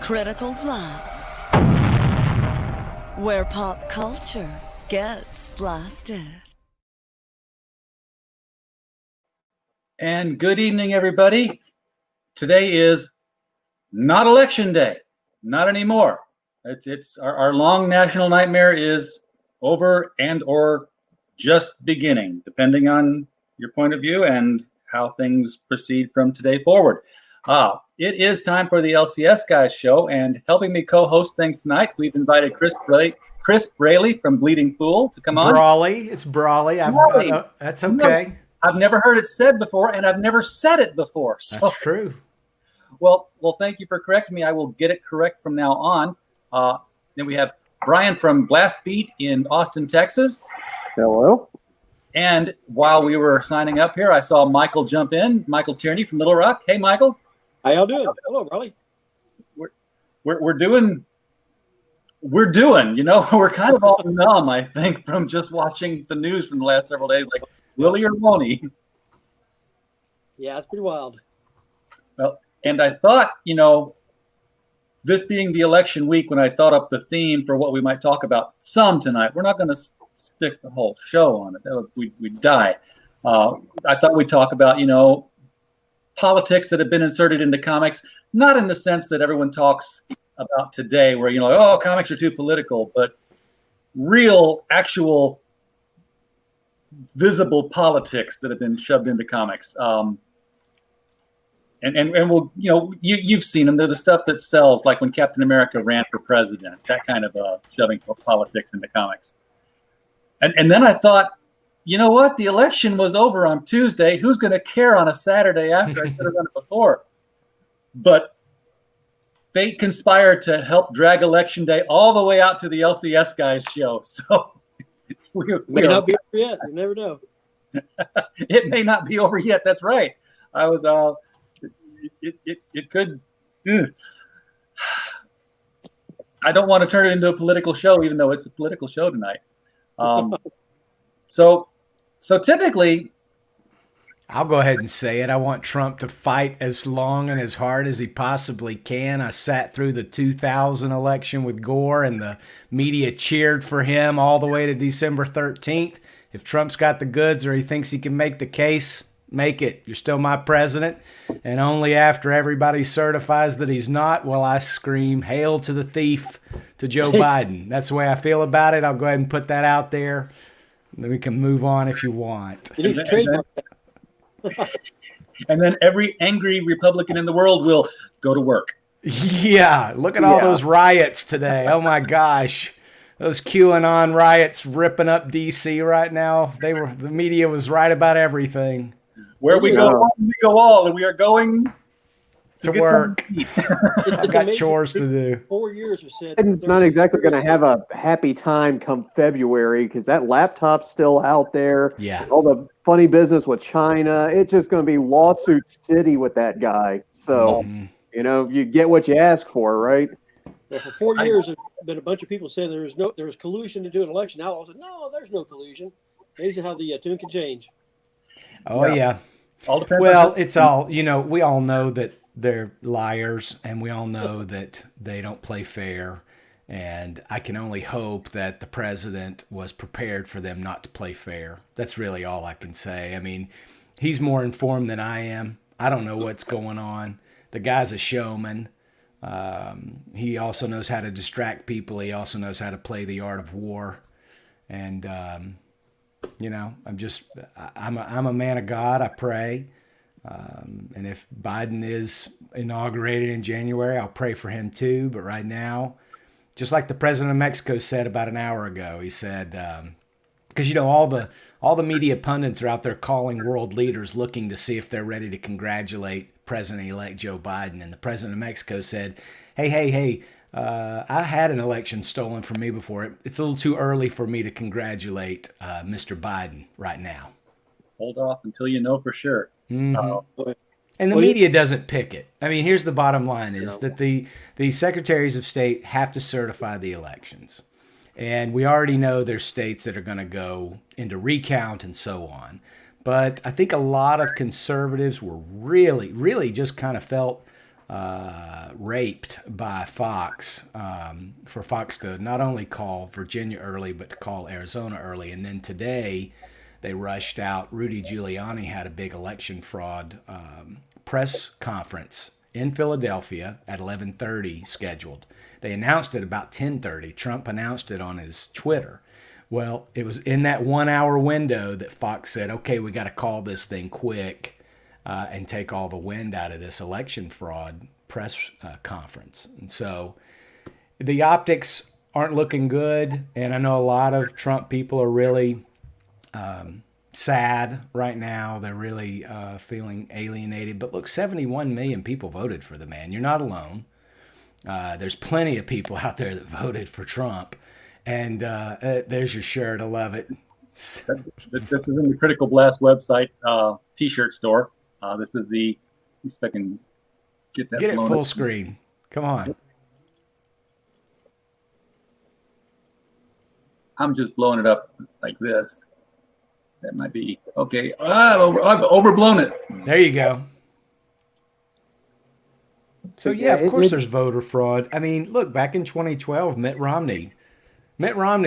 Critical Blast, where pop culture gets blasted. And good evening, everybody. Today is not election day, not anymore. It's our long national nightmare is over and or just beginning, depending on your point of view and how things proceed from today forward. It is time for the LCS Guys show, and helping me co-host things tonight, we've invited Chris Braley from Bleeding Pool to come on. Brawley, it's Brawley. That's okay. I've never heard it said before, and I've never said it before. So. That's true. Well, thank you for correcting me. I will get it correct from now on. Then we have Brian from Blast Beat in Austin, Texas. Hello. And while we were signing up here, I saw Michael jump in. Michael Tierney from Little Rock. Hey, Michael. How y'all doing? Hello, Raleigh. We're doing. You know, we're kind of all numb, I think, from just watching the news from the last several days. Like, Willie or Woney? Yeah, it's pretty wild. Well, and I thought, you know, this being the election week, when I thought up the theme for what we might talk about some tonight, we're not going to stick the whole show on it. We'd die. I thought we'd talk about, you know, politics that have been inserted into comics, not in the sense that everyone talks about today, where, you know, oh, comics are too political, but real, actual, visible politics that have been shoved into comics. And we'll, you know, you've seen them. They're the stuff that sells, like when Captain America ran for president, that kind of shoving politics into comics. And then I thought, you know what? The election was over on Tuesday. Who's going to care on a Saturday after? I should have done it before. But fate conspired to help drag election day all the way out to the LCS Guys show. So we may not be over yet. You never know. It may not be over yet. That's right. I was. It could. I don't want to turn it into a political show, even though it's a political show tonight. So typically, I'll go ahead and say it. I want Trump to fight as long and as hard as he possibly can. I sat through the 2000 election with Gore, and the media cheered for him all the way to December 13th. If Trump's got the goods or he thinks he can make the case, make it. You're still my president. And only after everybody certifies that he's not will I scream, "Hail to the thief," to Joe Biden. That's the way I feel about it. I'll go ahead and put that out there. Then we can move on if you want. You need to trademark that. And then every angry Republican in the world will go to work. Yeah, look at all those riots today. Oh my gosh. Those QAnon riots ripping up DC right now. The media was right about everything. Where we go all, and we are going to work. I've got chores to do. 4 years or said Biden's not exactly going to have a happy time come February because that laptop's still out there. Yeah. All the funny business with China. It's just going to be lawsuit city with that guy. So, you know, you get what you ask for, right? Well, for 4 years, there's been a bunch of people saying there was collusion to do an election. Now all of a sudden, no, there's no collusion. Amazing how the tune can change. Oh, yeah. All depends. Well, it's all, you know, we all know that they're liars, and we all know that they don't play fair. And I can only hope that the president was prepared for them not to play fair. That's really all I can say. I mean, he's more informed than I am. I don't know what's going on. The guy's a showman. He also knows how to distract people. He also knows how to play the art of war. And, you know, I'm a man of God. I pray. And if Biden is inaugurated in January, I'll pray for him too. But right now, just like the president of Mexico said about an hour ago, he said, because, you know, all the media pundits are out there calling world leaders looking to see if they're ready to congratulate President-elect Joe Biden. And the president of Mexico said, hey, I had an election stolen from me before. It's a little too early for me to congratulate Mr. Biden right now. Hold off until you know for sure. Mm-hmm. And the media doesn't pick it. I mean, here's the bottom line is that the secretaries of state have to certify the elections. And we already know there's states that are going to go into recount and so on. But I think a lot of conservatives were really just kind of felt raped by Fox, for Fox to not only call Virginia early, but to call Arizona early. And then today they rushed out. Rudy Giuliani had a big election fraud press conference in Philadelphia at 11:30 scheduled. They announced it about 10:30. Trump announced it on his Twitter. Well, it was in that 1 hour window that Fox said, okay, we got to call this thing quick and take all the wind out of this election fraud press conference. And so the optics aren't looking good. And I know a lot of Trump people are really sad right now. They're really feeling alienated. But look, 71 million people voted for the man. You're not alone. There's plenty of people out there that voted for Trump. And there's your shirt. I love it. This is in the Critical Blast website T-shirt store. This is the. Let's see if I can get that. Get it full screen. Come on. I'm just blowing it up like this. That might be okay. I've overblown it. There you go. So yeah, of course there's voter fraud. I mean, look, back in 2012, Mitt Romney,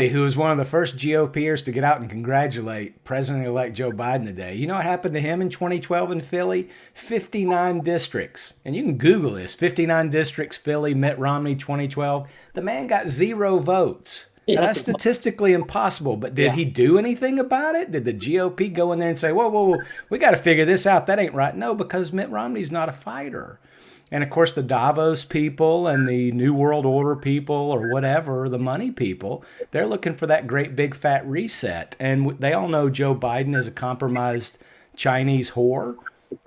who was one of the first GOPers to get out and congratulate President-elect Joe Biden today. You know what happened to him in 2012 in Philly? 59 districts. And you can Google this. 59 districts, Philly, Mitt Romney, 2012. The man got 0 votes. Now, that's statistically impossible, but did he do anything about it? Did the GOP go in there and say, whoa, we got to figure this out. That ain't right. No, because Mitt Romney's not a fighter. And, of course, the Davos people and the New World Order people or whatever, the money people, they're looking for that great big fat reset. And they all know Joe Biden is a compromised Chinese whore,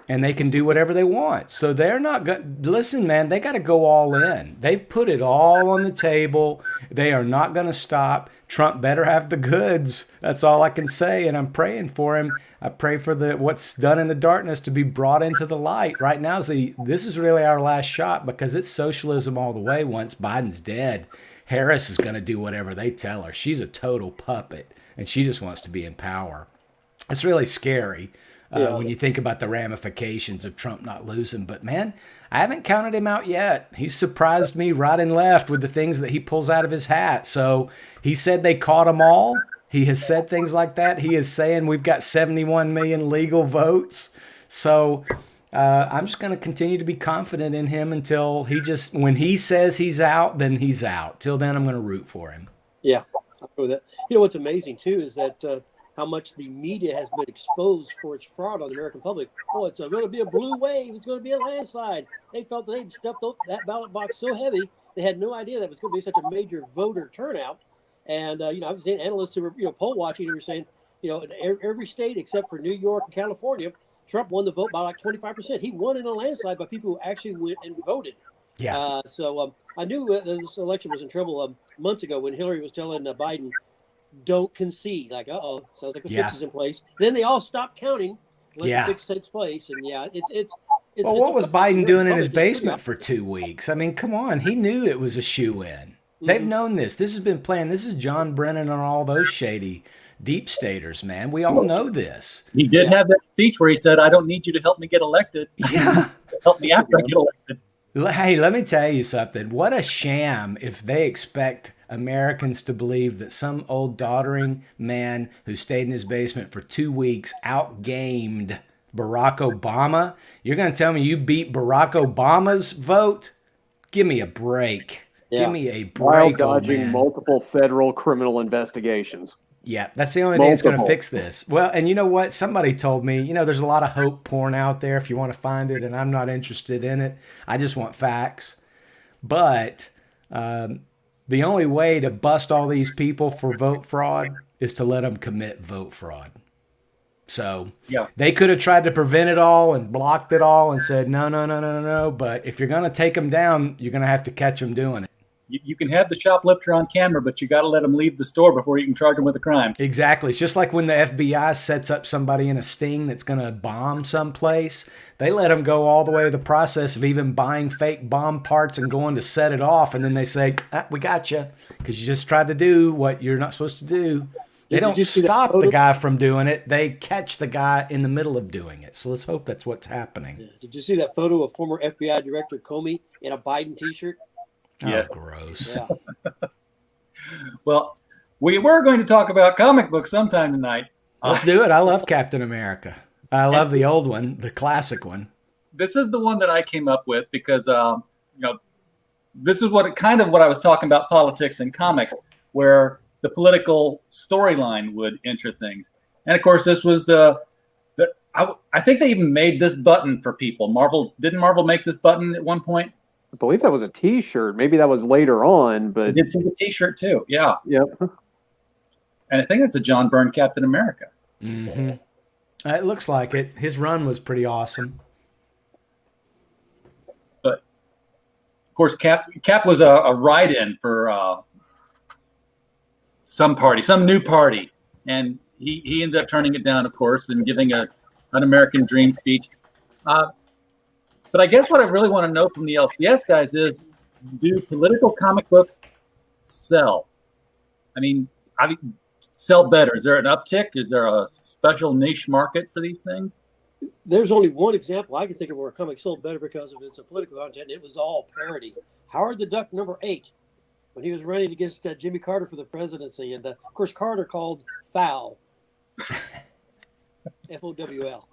and they can do whatever they want. So they're not going to – listen, man, they got to go all in. They've put it all on the table. They are not going to stop. Trump better have the goods. That's all I can say, and I'm praying for him. I pray for what's done in the darkness to be brought into the light. Right now, this is really our last shot because it's socialism all the way. Once Biden's dead, Harris is going to do whatever they tell her. She's a total puppet, and she just wants to be in power. It's really scary when you think about the ramifications of Trump not losing. But, man, I haven't counted him out yet. He's surprised me right and left with the things that he pulls out of his hat. So he said they caught them all. He has said things like that. He is saying we've got 71 million legal votes. So I'm just going to continue to be confident in him until when he says he's out, then he's out. Till then, I'm going to root for him. Yeah. I know that. You know, what's amazing, too, is that how much the media has been exposed for its fraud on the American public. Oh, it's going to be a blue wave. It's going to be a landslide. They felt that they'd stuffed that ballot box so heavy, they had no idea that it was going to be such a major voter turnout. And, I've seen analysts who were, poll watching who were saying, in every state except for New York and California, Trump won the vote by like 25%. He won in a landslide by people who actually went and voted. Yeah. So I knew this election was in trouble months ago when Hillary was telling Biden, don't concede. Like, sounds like the fix is in place. Then they all stopped counting when the fix takes place. And it's well, what was Biden doing in his basement for 2 weeks? I mean, come on. He knew it was a shoe-in. They've known this. This has been planned. This is John Brennan and all those shady deep staters, man. We all know this. He did have that speech where he said, I don't need you to help me get elected. Yeah. Help me after I get elected. Hey, let me tell you something. What a sham if they expect Americans to believe that some old doddering man who stayed in his basement for 2 weeks outgamed Barack Obama. You're going to tell me you beat Barack Obama's vote? Give me a break. Give me a break, while dodging multiple federal criminal investigations. Yeah, that's the only thing that's going to fix this. Well, and you know what? Somebody told me, there's a lot of hope porn out there if you want to find it, and I'm not interested in it. I just want facts. But the only way to bust all these people for vote fraud is to let them commit vote fraud. So they could have tried to prevent it all and blocked it all and said, no. But if you're going to take them down, you're going to have to catch them doing it. You can have the shoplifter on camera, but you got to let them leave the store before you can charge them with a crime. Exactly. It's just like when the FBI sets up somebody in a sting that's going to bomb someplace. They let them go all the way to the process of even buying fake bomb parts and going to set it off. And then they say, we got you because you just tried to do what you're not supposed to do. They Did don't you see that stop the photo? guy from doing it. They catch the guy in the middle of doing it. So let's hope that's what's happening. Yeah. Did you see that photo of former FBI Director Comey in a Biden T-shirt? Yes. Oh, gross. Yeah. Well, we were going to talk about comic books sometime tonight. Let's do it. I love Captain America. I love the old one, the classic one. This is the one that I came up with because, this is what I was talking about, politics and comics, where the political storyline would enter things. And of course, this was I think they even made this button for people. Didn't Marvel make this button at one point? I believe that was a T-shirt. Maybe that was later on, I but did see the T-shirt too. Yeah. yep. And I think it's a John Byrne Captain America. Mm-hmm. It looks like it. His run was pretty awesome. But of course, Cap was a write-in for some new party, and he ended up turning it down, of course, and giving an American Dream speech. But I guess what I really want to know from the LCS guys is, do political comic books sell? I mean, sell better? Is there an uptick? Is there a special niche market for these things? There's only one example I can think of where a comic sold better because of its political content. It was all parody. Howard the Duck #8, when he was running against Jimmy Carter for the presidency, and of course Carter called foul, FOWL.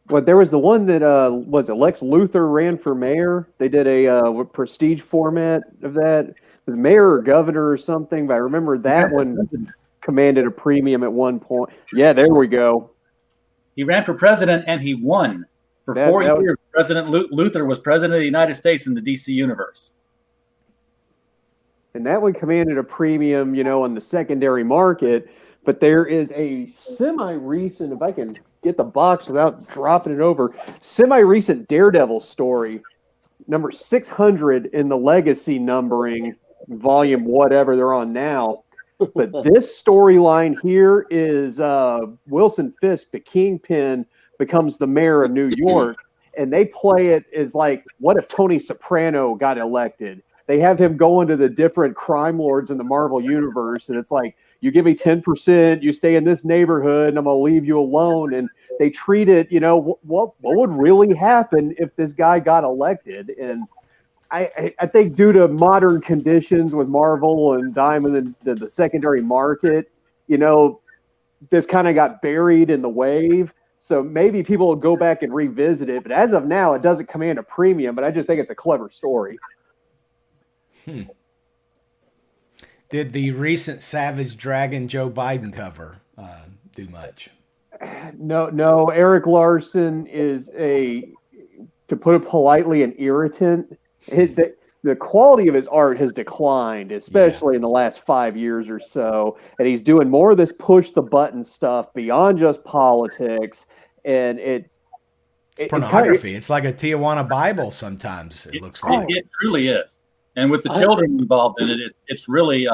But there was the one that was it Lex Luthor ran for mayor. They did a prestige format of that, the mayor or governor or something. But I remember that one commanded a premium at one point. Yeah, there we go. He ran for president and he won. For 4 years, President Luthor was president of the United States in the DC universe. And that one commanded a premium, on the secondary market. But there is a semi-recent, if I can get the box without dropping it over, semi-recent Daredevil story, number 600 in the legacy numbering, volume whatever they're on now. But this storyline here is Wilson Fisk, the Kingpin, becomes the mayor of New York. And they play it as like, what if Tony Soprano got elected? They have him go into the different crime lords in the Marvel universe. And it's like, you give me 10%, you stay in this neighborhood, and I'm going to leave you alone. And they treat it, what would really happen if this guy got elected? And I think due to modern conditions with Marvel and Diamond and the secondary market, this kind of got buried in the wave. So maybe people will go back and revisit it. But as of now, it doesn't command a premium, but I just think it's a clever story. Did the recent Savage Dragon Joe Biden cover do much? No. Eric Larson is to put it politely, an irritant. The quality of his art has declined, especially in the last 5 years or so. And he's doing more of this push the button stuff beyond just politics. And it's pornography. It's like a Tijuana Bible sometimes, it looks like. It truly is. And with the children involved in it, it's really,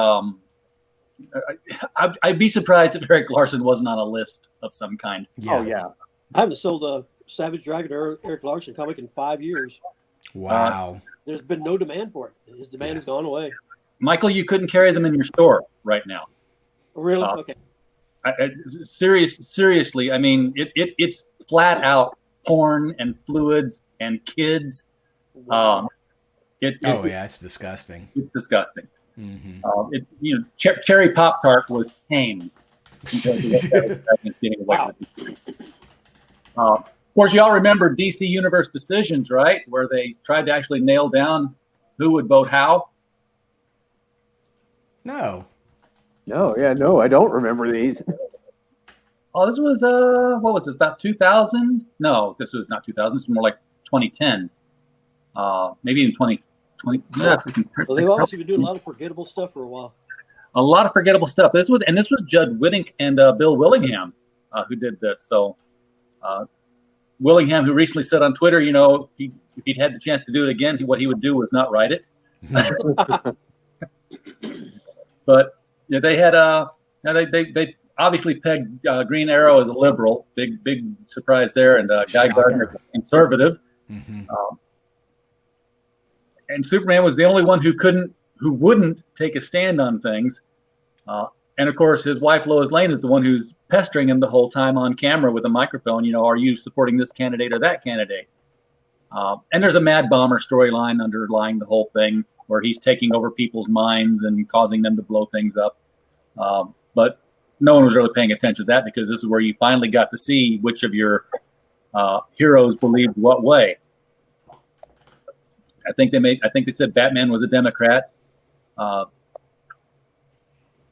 I'd be surprised if Eric Larson wasn't on a list of some kind. Yeah. Oh, yeah. I haven't sold a Savage Dragon or Eric Larson comic in 5 years. Wow. There's been no demand for it. His demand has gone away. Michael, you couldn't carry them in your store right now. Really? Okay. Seriously, I mean, it's flat out porn and fluids and kids. Wow. It's disgusting. It's disgusting. Mm-hmm. Cherry Pop Tart was tame compared to what Savage Dragon is getting away with. Of course, y'all remember DC Universe Decisions, right? Where they tried to actually nail down who would vote how. No, I don't remember these. Oh, this was what was this? About 2000? No, this was not 2000. It's more like 2010. Maybe even 2020. Yeah. Well, they've obviously been doing a lot of forgettable stuff for a while. A lot of forgettable stuff. This was Judd Winick and Bill Willingham who did this. So Willingham, who recently said on Twitter, if he'd had the chance to do it again, what he would do was not write it. But they had they obviously pegged Green Arrow as a liberal. Big surprise there, and Guy Gardner conservative. Mm-hmm. And Superman was the only one who wouldn't take a stand on things. And of course, his wife Lois Lane is the one who's pestering him the whole time on camera with a microphone. You know, are you supporting this candidate or that candidate? And there's a Mad Bomber storyline underlying the whole thing, where he's taking over people's minds and causing them to blow things up. But no one was really paying attention to that, because this is where you finally got to see which of your heroes believed what way. I think they said Batman was a Democrat.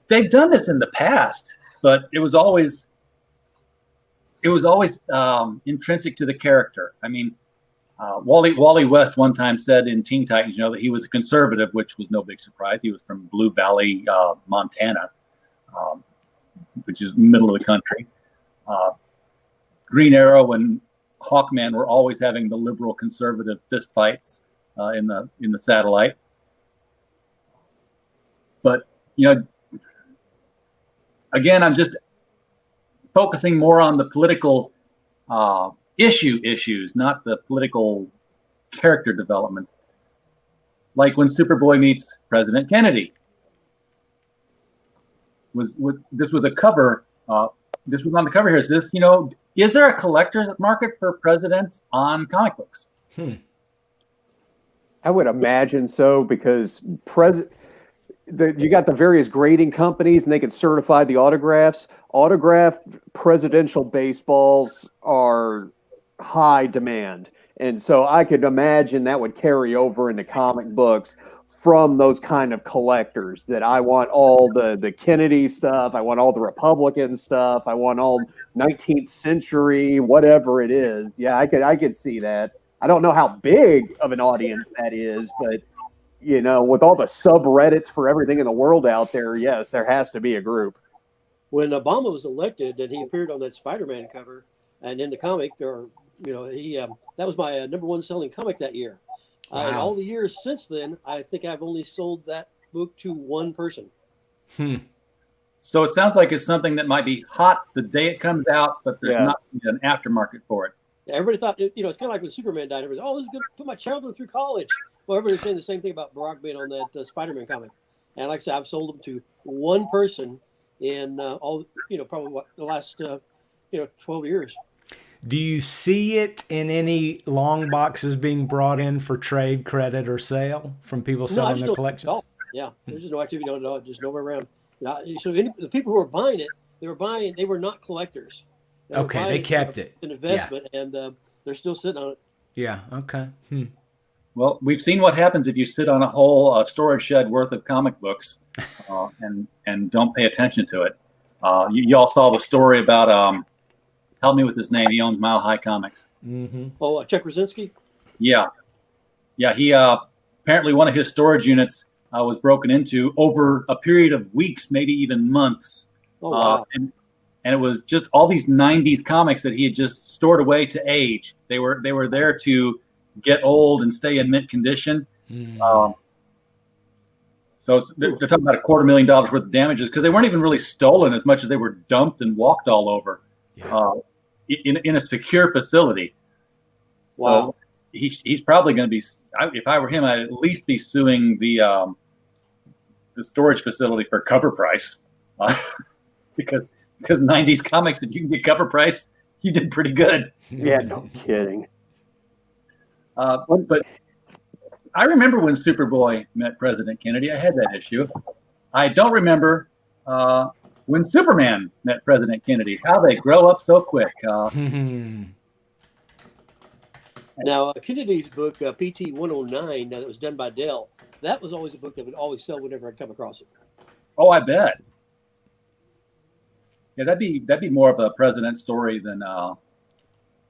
They've done this in the past, but it was always intrinsic to the character. I mean, Wally West one time said in Teen Titans, that he was a conservative, which was no big surprise. He was from Blue Valley, Montana, which is middle of the country. Green Arrow and Hawkman were always having the liberal conservative fistfights in the satellite. But again, I'm just focusing more on the political issues, not the political character developments. Like when Superboy meets President Kennedy. This was a cover. This was on the cover here. Is this, is there a collector's market for presidents on comic books? I would imagine so, because you got the various grading companies, and they can certify the autographs. Autographed presidential baseballs are high demand, and so I could imagine that would carry over into comic books from those kind of collectors. That I want all the Kennedy stuff, I want all the Republican stuff, I want all 19th century, whatever it is. Yeah, I could see that. I don't know how big of an audience that is, but with all the subreddits for everything in the world out there, yes, there has to be a group. When Obama was elected and he appeared on that Spider-Man cover, and in the comic, that was my number one selling comic that year. Wow. And all the years since then, I think I've only sold that book to one person. So it sounds like it's something that might be hot the day it comes out, but there's not an aftermarket for it. Everybody thought, it's kind of like when Superman died. Everybody was, this is going to put my children through college. Well, everybody's saying the same thing about Barack being on that Spider-Man comic. And like I said, I've sold them to one person in probably the last 12 years. Do you see it in any long boxes being brought in for trade, credit, or sale from people selling their collections? Yeah, there's just no activity, just nowhere around. So the people who were buying it, they were not collectors. They kept it. An investment, and they're still sitting on it. Yeah, okay. Well, we've seen what happens if you sit on a whole storage shed worth of comic books and don't pay attention to it. You all saw the story about, help me with his name, he owns Mile High Comics. Mm-hmm. Oh, Chuck Krasinski? Yeah, he apparently one of his storage units was broken into over a period of weeks, maybe even months. Oh, wow. And it was just all these 90s comics that he had just stored away to age. They were there to get old and stay in mint condition. So they're talking about $250,000 worth of damages, because they weren't even really stolen as much as they were dumped and walked all over in a secure facility. Wow. So he's probably going to be, if I were him, I'd at least be suing the storage facility for cover price, because 90s comics, if you can get cover price, you did pretty good. Yeah, no kidding. But I remember when Superboy met President Kennedy. I had that issue. I don't remember when Superman met President Kennedy. How they grow up so quick. Now, Kennedy's book, PT 109, that was done by Dell, that was always a book that would always sell whenever I'd come across it. Oh, I bet. Yeah, that'd be more of a president story than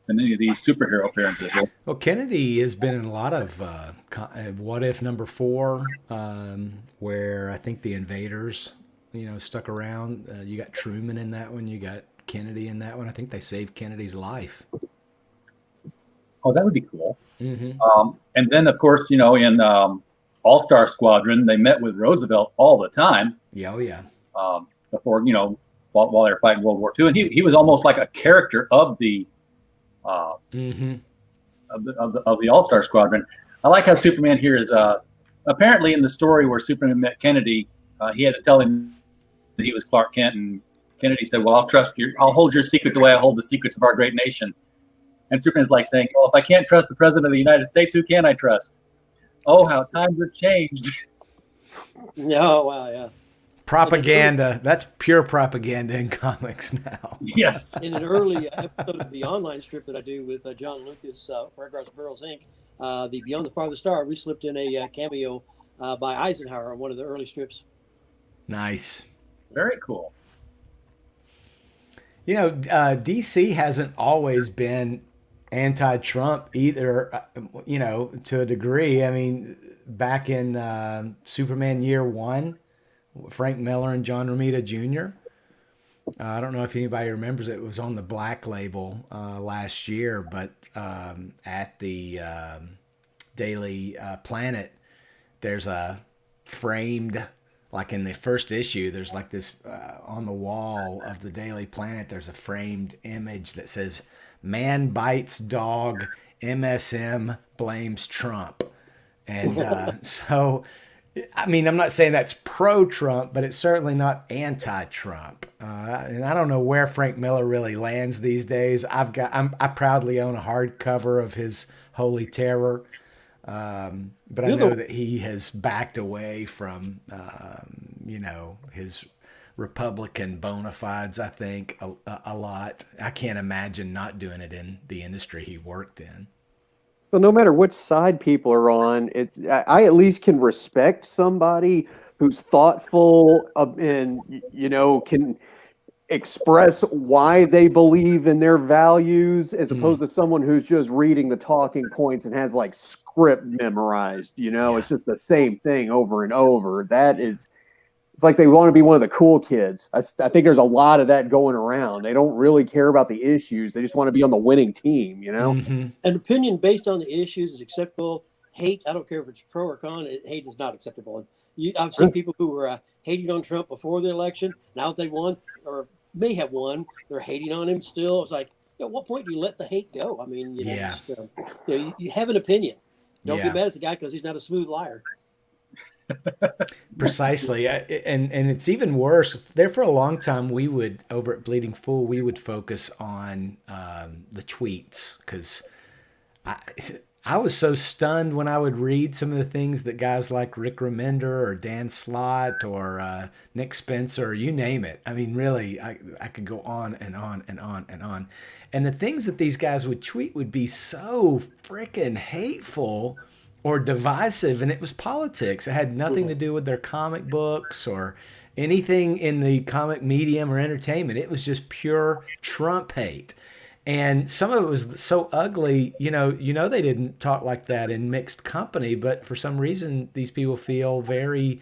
any of these superhero appearances. Well, Kennedy has been in a lot of What If number 4, where I think the invaders, stuck around. You got Truman in that one. You got Kennedy in that one. I think they saved Kennedy's life. Oh, that would be cool. Mm-hmm. And then, of course, in All-Star Squadron, they met with Roosevelt all the time. Yeah, oh yeah. Before, while they were fighting World War II, and he was almost like a character of the of the All-Star Squadron. I like how Superman here is apparently in the story where Superman met Kennedy, he had to tell him that he was Clark Kent, and Kennedy said, "Well, I'll hold your secret the way I hold the secrets of our great nation." And Superman's like saying, "Well, if I can't trust the president of the United States, who can I trust?" Oh, how times have changed. No, wow, yeah. Propaganda. That's pure propaganda in comics now. Yes. In an early episode of the online strip that I do with John Lucas for Red Cross Barrels Inc., the Beyond the Farthest Star, we slipped in a cameo by Eisenhower on one of the early strips. Nice. Very cool. DC hasn't always been anti-Trump either, to a degree. I mean, back in Superman Year One, Frank Miller and John Romita Jr. I don't know if anybody remembers it. It was on the Black Label last year, but at the Daily Planet, there's a framed, like in the first issue, there's like this on the wall of the Daily Planet, there's a framed image that says, "Man bites dog, MSM blames Trump." And so, I mean, I'm not saying that's pro-Trump, but it's certainly not anti-Trump. And I don't know where Frank Miller really lands these days. I proudly own a hardcover of his Holy Terror. But I know that he has backed away from, his Republican bona fides, I think, a lot. I can't imagine not doing it in the industry he worked in. Well, no matter which side people are on, I at least can respect somebody who's thoughtful and, can express why they believe in their values, as opposed to someone who's just reading the talking points and has like script memorized. It's just the same thing over and over. It's like they want to be one of the cool kids. I think there's a lot of that going around. They don't really care about the issues. They just want to be on the winning team, An opinion based on the issues is acceptable. Hate, I don't care if it's pro or con, hate is not acceptable. I've seen people who were hating on Trump before the election. Now that they won, or may have won, they're hating on him still. It's like, at what point do you let the hate go? I mean, you have an opinion. Don't get mad at the guy because he's not a smooth liar. Precisely. And it's even worse. There for a long time, we would, over at Bleeding Fool, we would focus on the tweets, because I was so stunned when I would read some of the things that guys like Rick Remender or Dan Slott or Nick Spencer, you name it. I mean, really, I could go on and on and on and on. And the things that these guys would tweet would be so freaking hateful or divisive, and it was politics. It had nothing to do with their comic books or anything in the comic medium or entertainment. It was just pure Trump hate. And some of it was so ugly, they didn't talk like that in mixed company, but for some reason, these people feel very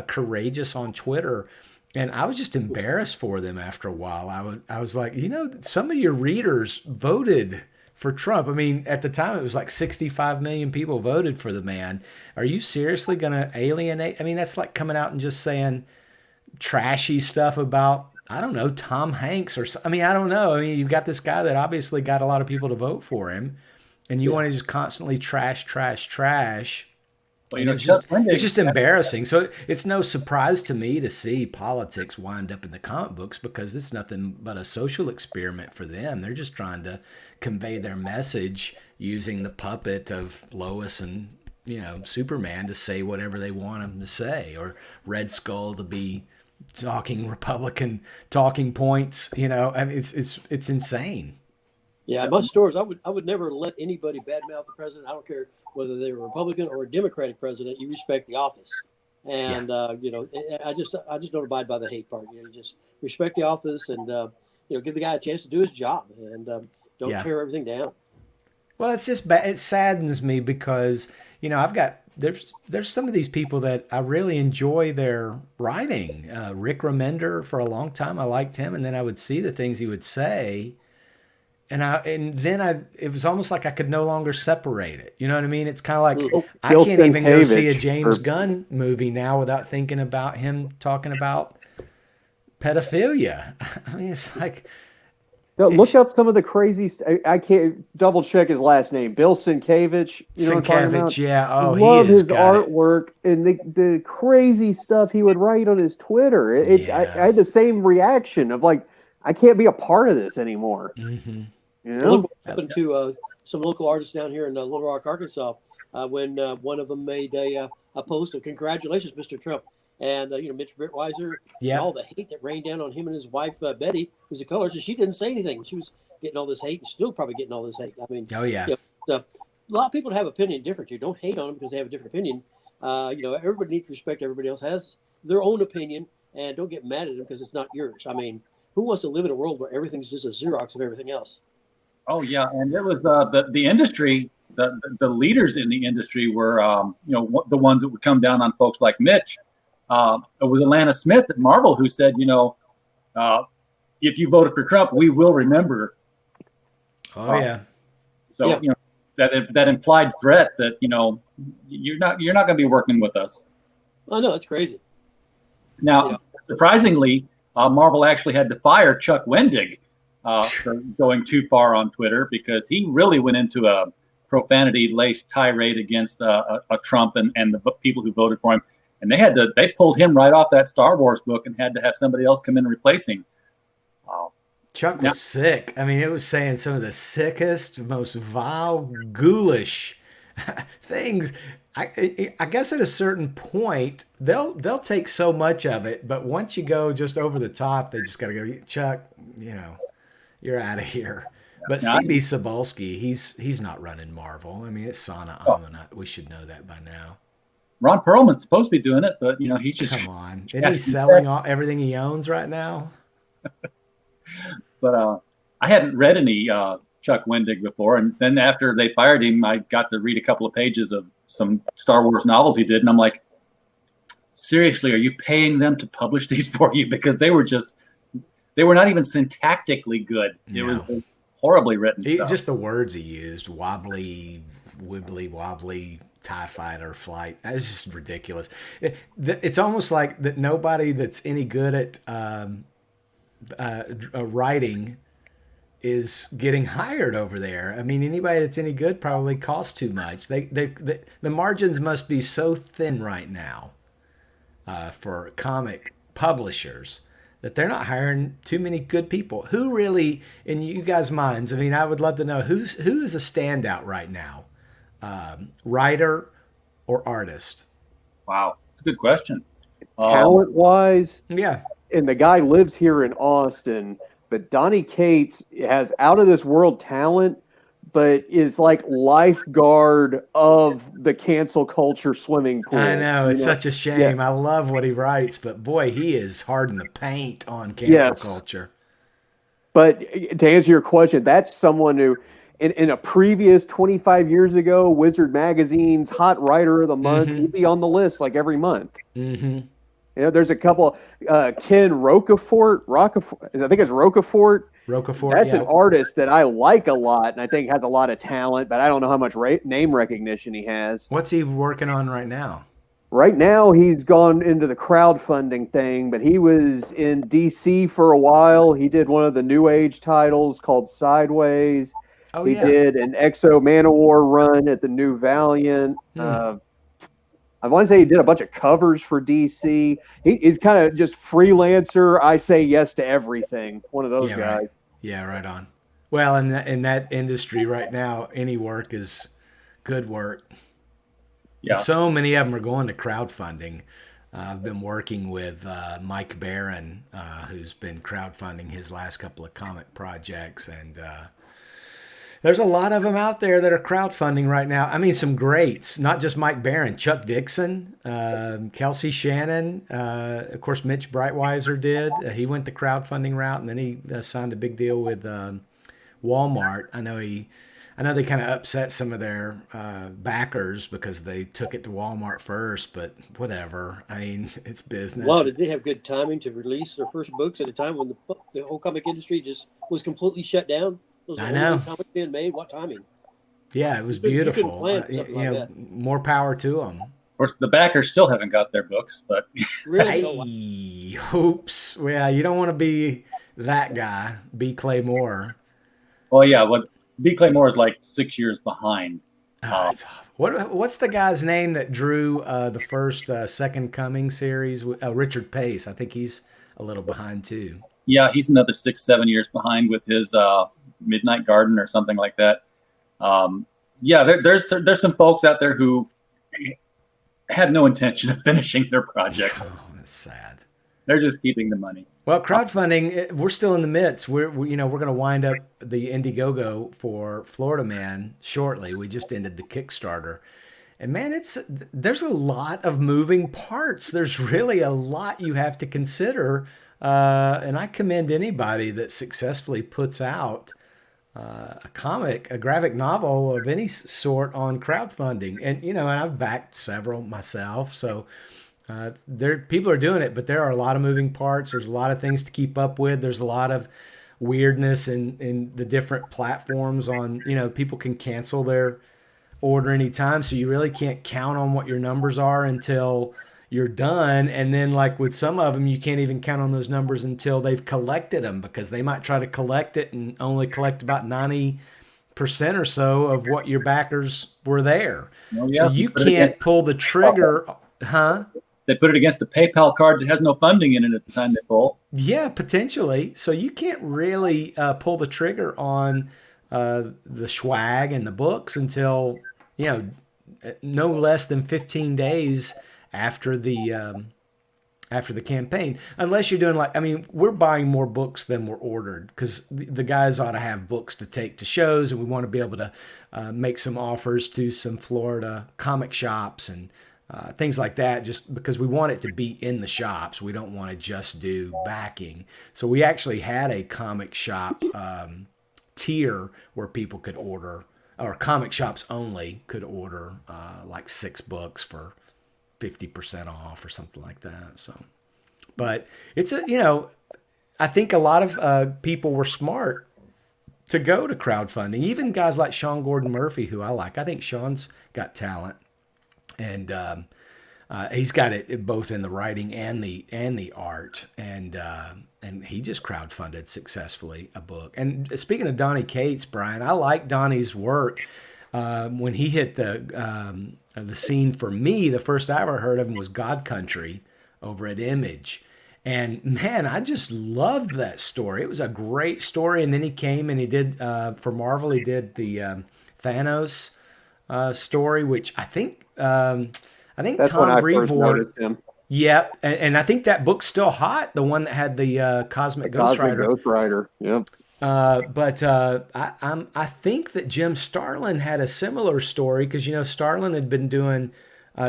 courageous on Twitter. And I was just embarrassed for them after a while. I was like, some of your readers voted for Trump. I mean, at the time, it was like 65 million people voted for the man. Are you seriously going to alienate? I mean, that's like coming out and just saying trashy stuff about, I don't know, Tom Hanks or I don't know. I mean, you've got this guy that obviously got a lot of people to vote for him, and you want to just constantly trash. Well, it's just embarrassing. So it's no surprise to me to see politics wind up in the comic books, because it's nothing but a social experiment for them. They're just trying to convey their message using the puppet of Lois and Superman to say whatever they want them to say, or Red Skull to be talking Republican talking points. I mean, it's insane. Yeah, most stores, I would never let anybody badmouth the president. I don't care whether they're a Republican or a Democratic president. You respect the office, and I just don't abide by the hate part. You just respect the office, and give the guy a chance to do his job, and don't tear everything down. Well, it's just it saddens me because there's some of these people that I really enjoy their writing. Rick Remender, for a long time, I liked him, and then I would see the things he would say, and then it was almost like I could no longer separate it. You know what I mean? It's kind of like I can't even go see a James Gunn movie now without thinking about him talking about pedophilia. I mean, it's like Look up some of the crazy. I can't double check his last name. Bill Sienkiewicz. You know what I'm talking about? Yeah. Oh, Love he has his got it. artwork and the crazy stuff he would write on his Twitter. I had the same reaction of like, I can't be a part of this anymore. Mm-hmm. You Well, know? look what happened to some local artists down here in Little Rock, Arkansas, when one of them made a post of congratulations, Mr. Trump. And, Mitch Brettweiser, Yeah. and all the hate that rained down on him and his wife, Betty, who's a colorist, and she didn't say anything. She was getting all this hate and still probably getting all this hate. I mean, Oh, yeah. a lot of people have opinion different. You don't hate on them because they have a different opinion. Everybody needs to respect everybody else has their own opinion, and don't get mad at them because it's not yours. I mean, who wants to live in a world where everything's just a Xerox of everything else? Oh yeah, and it was the industry, the leaders in the industry were the ones that would come down on folks like Mitch. It was Alana Smith at Marvel who said, if you voted for Trump, we will remember. Oh yeah. So that implied threat that you're not going to be working with us. Oh no, that's crazy. Now, surprisingly, Marvel actually had to fire Chuck Wendig for going too far on Twitter because he really went into a profanity-laced tirade against a Trump and the people who voted for him. And they pulled him right off that Star Wars book and had to have somebody else come in and replace him. Chuck was sick. I mean, it was saying some of the sickest, most vile, ghoulish things. I guess at a certain point, they'll take so much of it, but once you go just over the top, they just got to go, Chuck, you're out of here. But CB Cebulski, he's not running Marvel. I mean, it's Sana Amanat. We should know that by now. Ron Perlman's supposed to be doing it, but he's just come on. Isn't he selling everything he owns right now? But I hadn't read any Chuck Wendig before, and then after they fired him, I got to read a couple of pages of some Star Wars novels he did, and I'm like, seriously, are you paying them to publish these for you? Because they were not even syntactically good. It was horribly written stuff. Just the words he used, wobbly, wibbly, wobbly, TIE fighter flight. It's just ridiculous. It's almost like that nobody that's any good at writing is getting hired over there. I mean, anybody that's any good probably costs too much. The margins must be so thin right now for comic publishers that they're not hiring too many good people. Who really, in you guys' minds, I mean, I would love to know who is a standout right now, writer or artist? Wow, that's a good question. Talent-wise, yeah. And the guy lives here in Austin, but Donny Cates has out-of-this-world talent, but is like lifeguard of the cancel culture swimming pool. I know, it's such a shame. I love what he writes, but boy, he is hard in the paint on cancel culture. But to answer your question, that's someone who, in a previous 25 years ago, Wizard Magazine's Hot Writer of the Month, he'd be on the list like every month. Mm-hmm. There's a couple, Ken Rocafort, I think it's Rocafort. That's an artist that I like a lot and I think has a lot of talent, but I don't know how much name recognition he has. What's he working on right now? Right now, he's gone into the crowdfunding thing, but he was in DC for a while. He did one of the New Age titles called Sideways. He did an Exo Manowar run at the New Valiant. I want to say he did a bunch of covers for DC. He's kind of just freelancer. I say yes to everything. One of those guys. Right. Yeah, right on. Well, in that industry right now, any work is good work. Yeah. So many of them are going to crowdfunding. I've been working with Mike Barron, who's been crowdfunding his last couple of comic projects, and there's a lot of them out there that are crowdfunding right now. I mean, some greats, not just Mike Barron, Chuck Dixon, Kelsey Shannon, of course, Mitch Breitweiser did. He went the crowdfunding route, and then he signed a big deal with Walmart. I know they kind of upset some of their backers because they took it to Walmart first, but whatever. I mean, it's business. Well, did they have good timing to release their first books at a time when the whole comic industry just was completely shut down? I know. Comics being made. What timing? Yeah, it was beautiful. More power to them. Of course, the backers still haven't got their books, but really, oops. Well, you don't want to be that guy, B. Claymore. Oh yeah, what B. Claymore is like 6 years behind. Oh, what's the guy's name that drew the first Second Coming series? Richard Pace. I think he's a little behind too. Yeah, he's another 6-7 years behind with his Midnight Garden or something like that. Yeah, there's some folks out there who had no intention of finishing their project. Oh, that's sad. They're just keeping the money. Well, crowdfunding, we're still in the midst. We're going to wind up the Indiegogo for Florida Man shortly. We just ended the Kickstarter. And man, there's a lot of moving parts. There's really a lot you have to consider. And I commend anybody that successfully puts out a comic, a graphic novel of any sort on crowdfunding. And, and I've backed several myself. So people are doing it, but there are a lot of moving parts. There's a lot of things to keep up with. There's a lot of weirdness in the different platforms on, people can cancel their order anytime. So you really can't count on what your numbers are until you're done. And then like with some of them, you can't even count on those numbers until they've collected them, because they might try to collect it and only collect about 90% or so of what your backers were there. Well, yeah, so you can't pull the trigger, huh? They put it against a PayPal card that has no funding in it at the time they pull. Yeah, potentially. So you can't really pull the trigger on the swag and the books until, no less than 15 days after the campaign, unless you're doing we're buying more books than we're ordered, because the guys ought to have books to take to shows, and we want to be able to make some offers to some Florida comic shops and things like that, just because we want it to be in the shops. We don't want to just do backing. So we actually had a comic shop tier where people could order, or comic shops only could order like 6 books for 50% off or something like that. So, but it's I think a lot of people were smart to go to crowdfunding. Even guys like Sean Gordon Murphy, who I like. I think Sean's got talent. And he's got it both in the writing and the art, and he just crowdfunded successfully a book. And speaking of Donny Cates, Brian, I like Donny's work. When he hit the scene for me, the first I ever heard of him was God Country over at Image, and man, I just loved that story. It was a great story. And then he came and he did for Marvel. He did the Thanos story, which I think That's Tom when I first Brevoort. noticed him. Yep, and I think that book's still hot. The one that had the Cosmic Ghost Rider. Ghost Rider. Yep. But I think that Jim Starlin had a similar story, because Starlin had been doing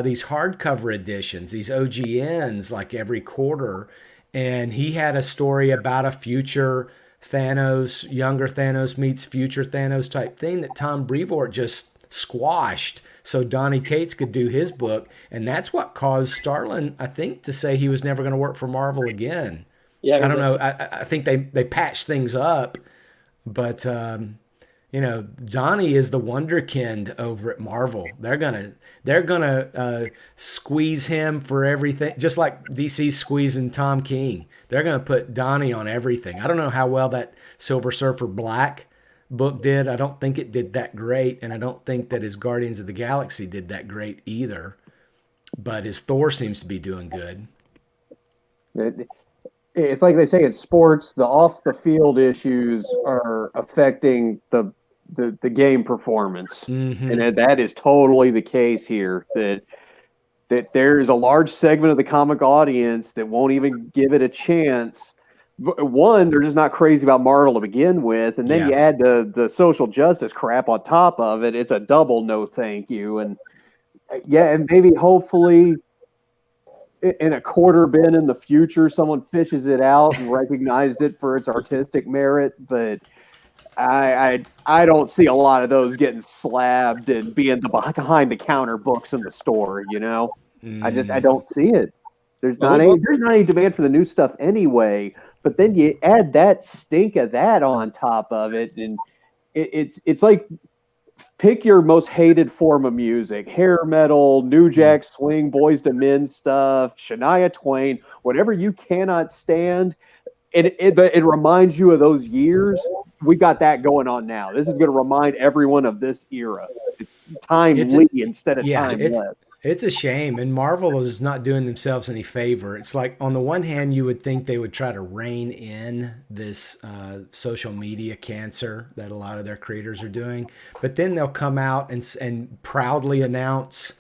these hardcover editions, these OGNs, like every quarter, and he had a story about a future Thanos, younger Thanos meets future Thanos type thing that Tom Brevoort just squashed so Donny Cates could do his book, and that's what caused Starlin, I think, to say he was never going to work for Marvel again. Yeah, I don't know. I think they patched things up, but Donny is the wonderkind over at Marvel. They're gonna squeeze him for everything, just like DC's squeezing Tom King. They're gonna put Donny on everything. I don't know how well that Silver Surfer Black book did. I don't think it did that great, and I don't think that his Guardians of the Galaxy did that great either. But his Thor seems to be doing good. It's like they say in sports, the off the field issues are affecting the game performance, and that is totally the case here. That there is a large segment of the comic audience that won't even give it a chance. One, they're just not crazy about Marvel to begin with, and then you add the social justice crap on top of it. It's a double no thank you. And and maybe hopefully in a quarter bin in the future, someone fishes it out and recognizes it for its artistic merit. But I don't see a lot of those getting slabbed and being the behind the counter books in the store. I don't see it. There's not any demand for the new stuff anyway. But then you add that stink of that on top of it, and it's like, pick your most hated form of music: hair metal, New Jack Swing, Boys to Men stuff, Shania Twain, whatever you cannot stand. it reminds you of those years. We got that going on now. This is going to remind everyone of this era. It's timely instead of timeless. It's a shame, and Marvel is not doing themselves any favor. It's like, on the one hand, you would think they would try to rein in this social media cancer that a lot of their creators are doing, but then they'll come out and proudly announce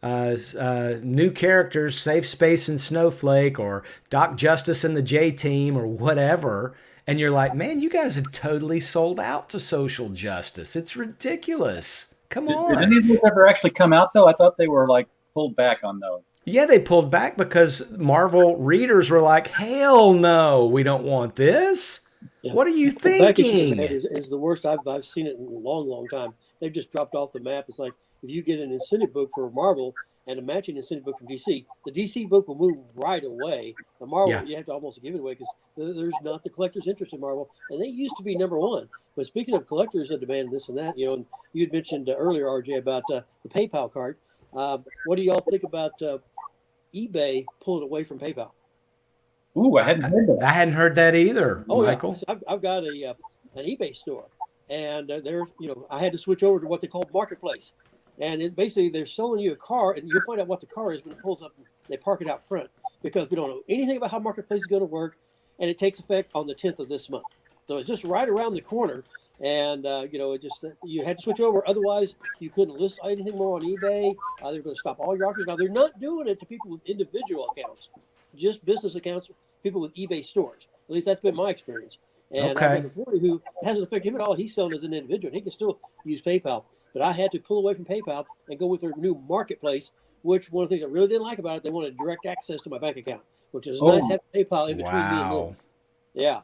new characters, Safe Space and Snowflake, or Doc Justice and the J-Team, or whatever, and you're like, man, you guys have totally sold out to social justice. It's ridiculous. Come on. Did any of those ever actually come out, though? I thought they were like pulled back on those. Yeah, they pulled back because Marvel readers were like, hell no, we don't want this. Yeah. What are you thinking? Is the worst I've seen it in a long, long time. They've just dropped off the map. It's like, if you get an incentive book for Marvel and a matching incentive book from DC, the DC book will move right away. The Marvel, you have to almost give it away because there's not the collector's interest in Marvel, and they used to be number one. But speaking of collectors that demand this and that, and you had mentioned earlier, RJ, about the PayPal card. What do y'all think about eBay pulling away from PayPal? Ooh, I hadn't heard that. I hadn't heard that either, Michael. Yeah. I've got an eBay store, and I had to switch over to what they call Marketplace. And basically, they're selling you a car, and you'll find out what the car is when it pulls up and they park it out front, because we don't know anything about how Marketplace is going to work, and it takes effect on the 10th of this month. So it's just right around the corner, and you had to switch over. Otherwise, you couldn't list anything more on eBay. They're going to stop all your offers. Now, they're not doing it to people with individual accounts, just business accounts, people with eBay stores. At least that's been my experience. And I've got a boy who hasn't affected him at all. He's selling as an individual, and he can still use PayPal. But I had to pull away from PayPal and go with their new Marketplace, which one of the things I really didn't like about it, they wanted direct access to my bank account, which is nice having PayPal in between me and them. Yeah.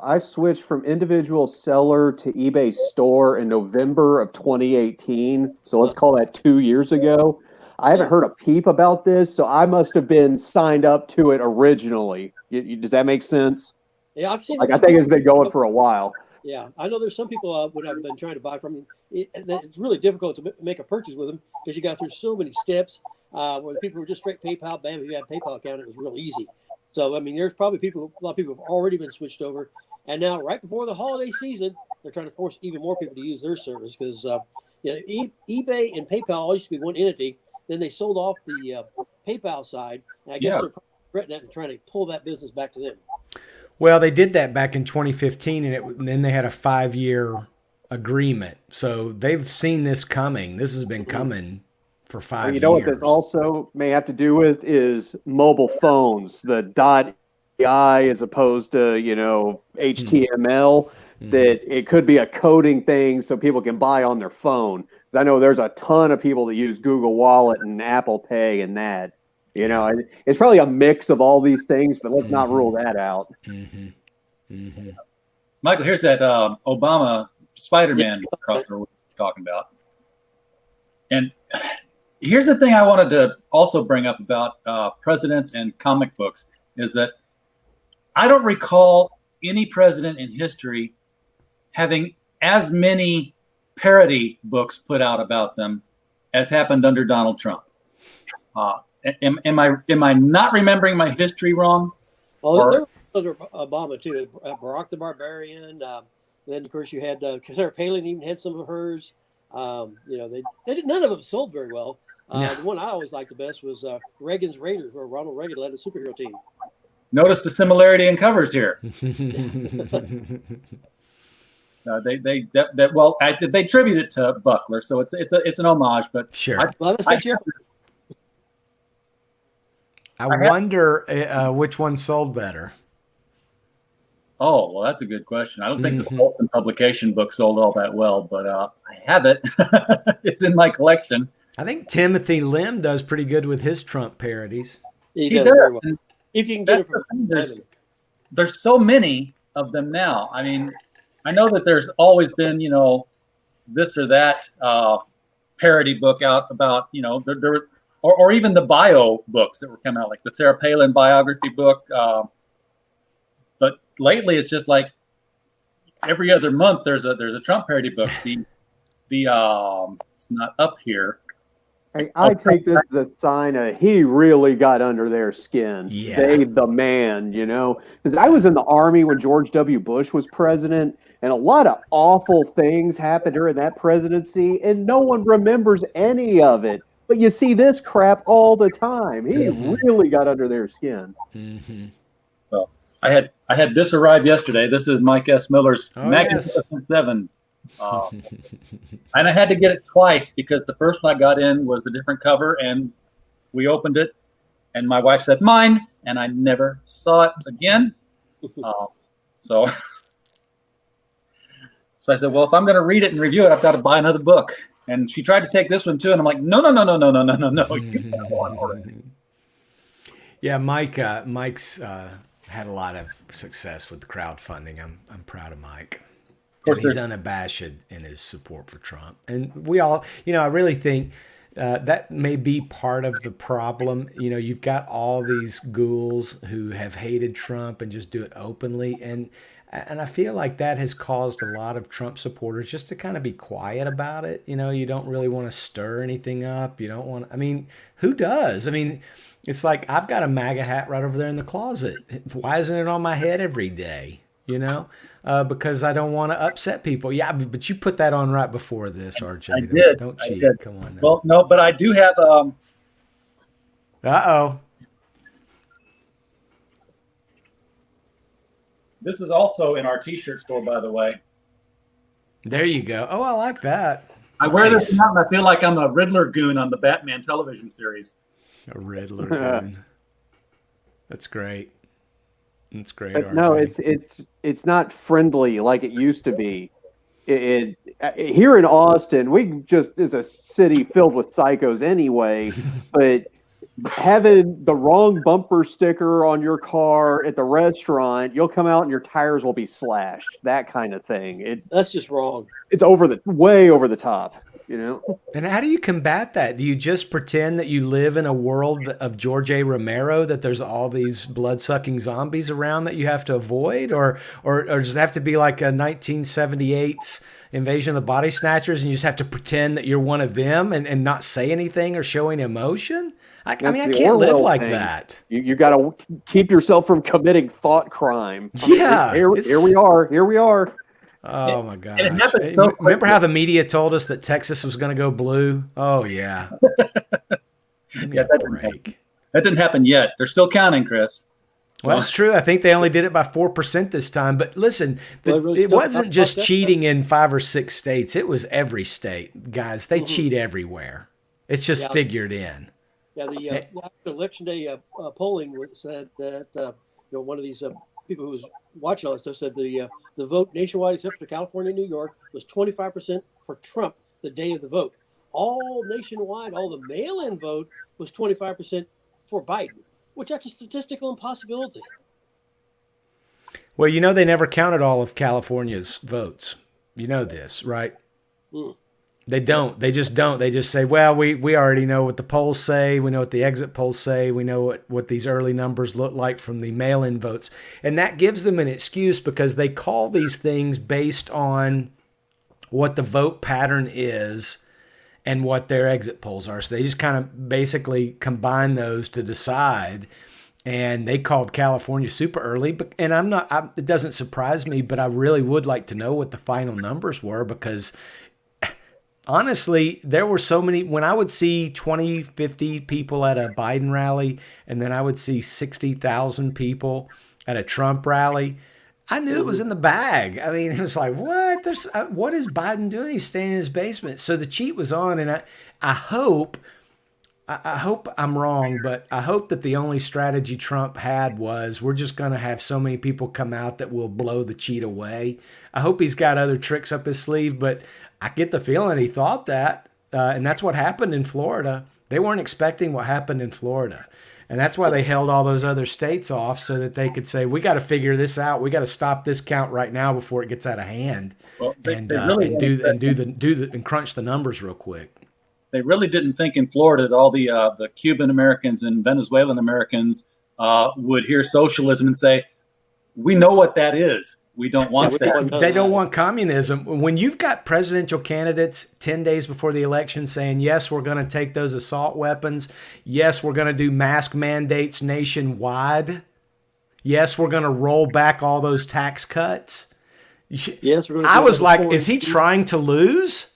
I switched from individual seller to eBay store in November of 2018. So let's call that 2 years ago. I haven't heard a peep about this, so I must have been signed up to it originally. Does that make sense? Yeah, I've seen. I think it's been going for a while. Yeah, I know there's some people when I've been trying to buy from. It's really difficult to make a purchase with them because you got through so many steps. When people were just straight PayPal, bam, if you had a PayPal account, it was real easy. So I mean, there's probably a lot of people have already been switched over, and now right before the holiday season, they're trying to force even more people to use their service because eBay and PayPal all used to be one entity. Then they sold off the PayPal side, and I guess they're regretting that and trying to pull that business back to them. Well, they did that back in 2015, and then they had a 5-year agreement. So they've seen this coming. This has been coming for 5 years. You know what this also may have to do with is mobile phones, the .ai as opposed to, HTML, that it could be a coding thing so people can buy on their phone. 'Cause I know there's a ton of people that use Google Wallet and Apple Pay and that. It's probably a mix of all these things, but let's not rule that out. Michael, here's that Obama Spider-Man crossover we were talking about. And here's the thing I wanted to also bring up about presidents and comic books is that I don't recall any president in history having as many parody books put out about them as happened under Donald Trump. Am I not remembering my history wrong? Oh, there was under Obama too. Barack the Barbarian. Then of course you had Sarah Palin even had some of hers. They did, none of them sold very well. The one I always liked the best was Reagan's Raiders, where Ronald Reagan led a superhero team. Notice the similarity in covers here. They tribute it to Buckler, so it's an homage. But sure, I wonder which one sold better. Oh, well, that's a good question. I don't think the Spolston publication book sold all that well, but I have it. It's in my collection. I think Timothy Lim does pretty good with his Trump parodies. He does very well. If you can get it from there's so many of them now. I mean, I know that there's always been, this or that parody book out about, or even the bio books that were coming out, like the Sarah Palin biography book. But lately, it's just like every other month there's a Trump parody book. It's not up here. I take this as a sign of he really got under their skin. Yeah. They, the man, because I was in the Army when George W. Bush was president, and a lot of awful things happened during that presidency, and no one remembers any of it. But you see this crap all the time. He really got under their skin. Mm-hmm. Well, I had this arrive yesterday. This is Mike S. Miller's Magnificent Seven. And I had to get it twice because the first one I got in was a different cover, and we opened it, and my wife said, "Mine," and I never saw it again. So I said, well, if I'm going to read it and review it, I've got to buy another book. And she tried to take this one too, and I'm like, no. Yeah, Mike's had a lot of success with crowdfunding. I'm proud of Mike. He's unabashed in his support for Trump. And we all, I really think that may be part of the problem. You've got all these ghouls who have hated Trump and just do it openly. And I feel like that has caused a lot of Trump supporters just to kind of be quiet about it. You don't really want to stir anything up. You don't want, who does? It's like I've got a MAGA hat right over there in the closet. Why isn't it on my head every day? Because I don't want to upset people. Yeah, but you put that on right before this, RJ. I did. Don't cheat. Come on now. Well, no, but I do have. Uh-oh. This is also in our T-shirt store, by the way. There you go. Oh, I like that. I wear this now, and I feel like I'm a Riddler goon on the Batman television series. A Riddler goon. That's great. That's great. But RJ. no, it's not friendly like it used to be. Here in Austin, we just is a city filled with psychos anyway. But having the wrong bumper sticker on your car at the restaurant, you'll come out and your tires will be slashed. That kind of thing. That's just wrong. It's way over the top. And how do you combat that? Do you just pretend that you live in a world of George A. Romero, that there's all these blood-sucking zombies around that you have to avoid? Or does it have to be like a 1978's Invasion of the Body Snatchers and you just have to pretend that you're one of them and not say anything or show any emotion? I can't live like that. You got to keep yourself from committing thought crime. Here we are. Oh my gosh. So remember how the media told us that Texas was going to go blue? Oh yeah. That didn't happen yet. They're still counting, Chris. Well, that's true. I think they only did it by 4% this time. But listen, it wasn't just cheating in 5 or 6 states. It was every state. Guys, they cheat everywhere. It's just figured in. Yeah, the after election day polling said that one of these people who was watching all this stuff said the vote nationwide, except for California and New York, was 25% for Trump the day of the vote. All nationwide, all the mail-in vote was 25% for Biden, which that's a statistical impossibility. Well, they never counted all of California's votes. You know this, right? They don't. They just don't. They just say, well, we already know what the polls say. We know what the exit polls say. We know what these early numbers look like from the mail-in votes. And that gives them an excuse because they call these things based on what the vote pattern is and what their exit polls are. So they just kind of basically combine those to decide. And they called California super early. And it doesn't surprise me, but I really would like to know what the final numbers were because honestly, there were so many. When I would see 20, 50 people at a Biden rally, and then I would see 60,000 people at a Trump rally, I knew it was in the bag. It was like, what? What is Biden doing? He's staying in his basement. So the cheat was on, and I hope I'm wrong, but I hope that the only strategy Trump had was we're just going to have so many people come out that will blow the cheat away. I hope he's got other tricks up his sleeve, but I get the feeling he thought that, and that's what happened in Florida. They weren't expecting what happened in Florida, and that's why they held all those other states off so that they could say, we got to figure this out. We got to stop this count right now before it gets out of hand, and crunch the numbers real quick. They really didn't think in Florida that all the Cuban Americans and Venezuelan Americans would hear socialism and say, we know what that is. We don't want that. They don't want communism. When you've got presidential candidates 10 days before the election saying, yes, we're going to take those assault weapons. Yes, we're going to do mask mandates nationwide. Yes, we're going to roll back all those tax cuts. Yes, we're going to. I was like, is he trying to lose?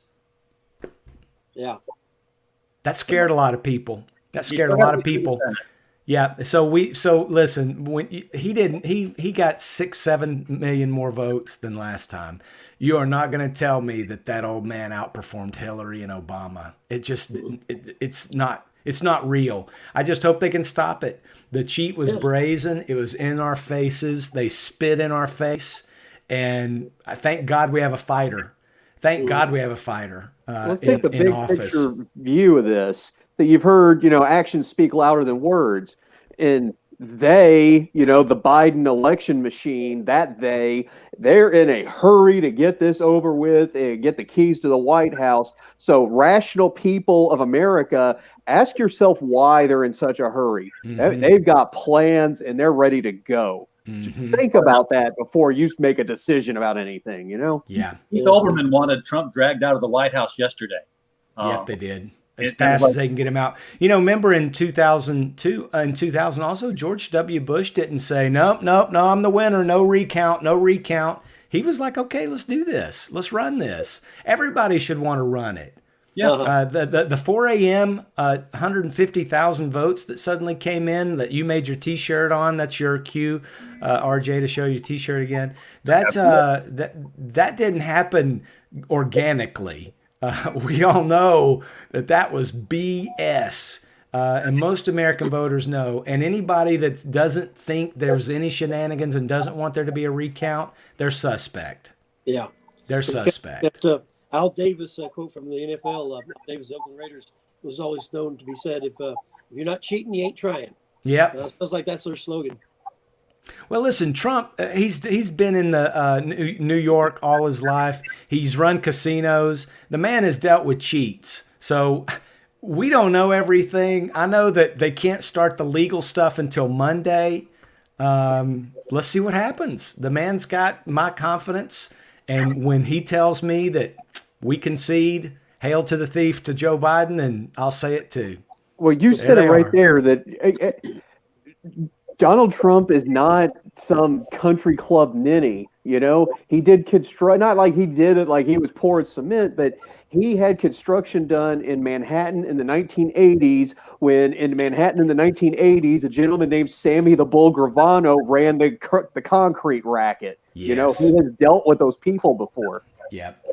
Yeah. That scared a lot of people. That scared a lot of people. Yeah. So listen, when he got 6-7 million more votes than last time. You are not going to tell me that old man outperformed Hillary and Obama. It's not real. I just hope they can stop it. The cheat was brazen. It was in our faces. They spit in our face. And I thank God we have a fighter. Thank God we have a fighter Let's take the big office. picture view of this. That you've heard, actions speak louder than words. And they, the Biden election machine, they're in a hurry to get this over with and get the keys to the White House. So rational people of America, ask yourself why they're in such a hurry. Mm-hmm. They've got plans and they're ready to go. Mm-hmm. Think about that before you make a decision about anything, Yeah. Keith Olbermann wanted Trump dragged out of the White House yesterday. Yep, they did. As fast as they can get him out. Remember in 2002, in 2000 also, George W. Bush didn't say, no, I'm the winner. No recount. He was like, okay, let's do this. Let's run this. Everybody should want to run it. Yeah. The 4 a.m. 150,000 votes that suddenly came in that you made your T-shirt on. That's your cue, RJ, to show your T-shirt again. That's that didn't happen organically. We all know that was BS. And most American voters know. And anybody that doesn't think there's any shenanigans and doesn't want there to be a recount, they're suspect. Yeah. They're suspect. That Al Davis quote from the NFL, Al Davis, Oakland Raiders, was always known to be said, if you're not cheating, you ain't trying. Yeah. Sounds like that's their slogan. Well, listen, Trump, he's been in the New York all his life. He's run casinos. The man has dealt with cheats. So we don't know everything. I know that they can't start the legal stuff until Monday. Let's see what happens. The man's got my confidence. And when he tells me that we concede, hail to the thief to Joe Biden, and I'll say it too. Well, you said it right there that Donald Trump is not some country club ninny. He did construct, not like he did it like he was pouring cement, but he had construction done in Manhattan in the 1980s. When in Manhattan in the 1980s, a gentleman named Sammy the Bull Gravano ran the concrete racket. Yes. He has dealt with those people before. Yep.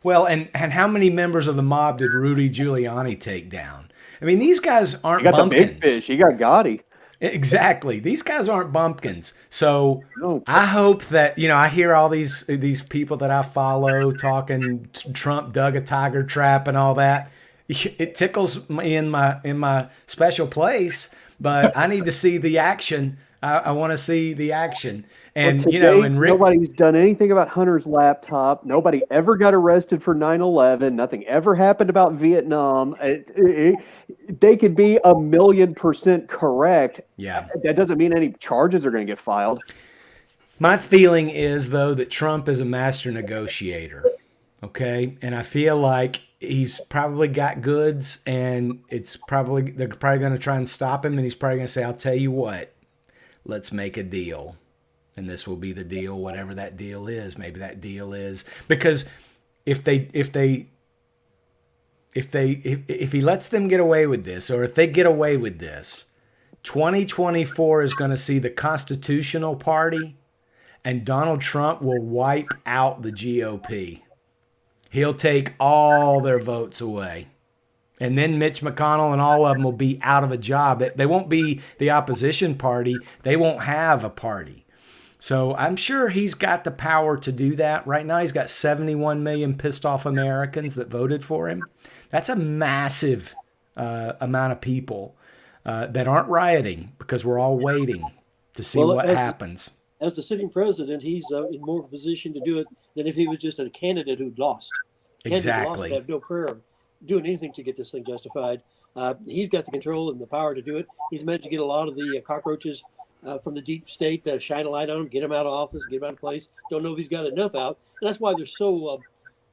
Well, and how many members of the mob did Rudy Giuliani take down? I mean, these guys aren't He got bumpkins. the big fish. He got Gotti. Exactly. These guys aren't bumpkins. So I hope that, I hear all these people that I follow talking Trump dug a tiger trap and all that. It tickles me in my special place, but I need to see the action. I want to see the action. And, today, and nobody's done anything about Hunter's laptop. Nobody ever got arrested for 9/11. Nothing ever happened about Vietnam. They could be 1,000,000% correct. Yeah. That doesn't mean any charges are going to get filed. My feeling is, though, that Trump is a master negotiator. Okay. And I feel like he's probably got goods, and they're probably going to try and stop him. And he's probably going to say, I'll tell you what, let's make a deal. And this will be the deal, whatever that deal is. Maybe that deal is because if he lets them get away with this, or if they get away with this, 2024 is going to see the Constitutional Party, and Donald Trump will wipe out the GOP. He'll take all their votes away. And then Mitch McConnell and all of them will be out of a job. They won't be the opposition party. They won't have a party. So I'm sure he's got the power to do that. Right now he's got 71 million pissed off Americans that voted for him. That's a massive amount of people that aren't rioting because we're all waiting to see what happens. As the sitting president, he's in more of a position to do it than if he was just a candidate who'd lost. Exactly. They have no prayer of doing anything to get this thing justified. He's got the control and the power to do it. He's managed to get a lot of the cockroaches from the deep state to shine a light on him, get him out of office, get him out of place. Don't know if he's got enough out. And that's why they're so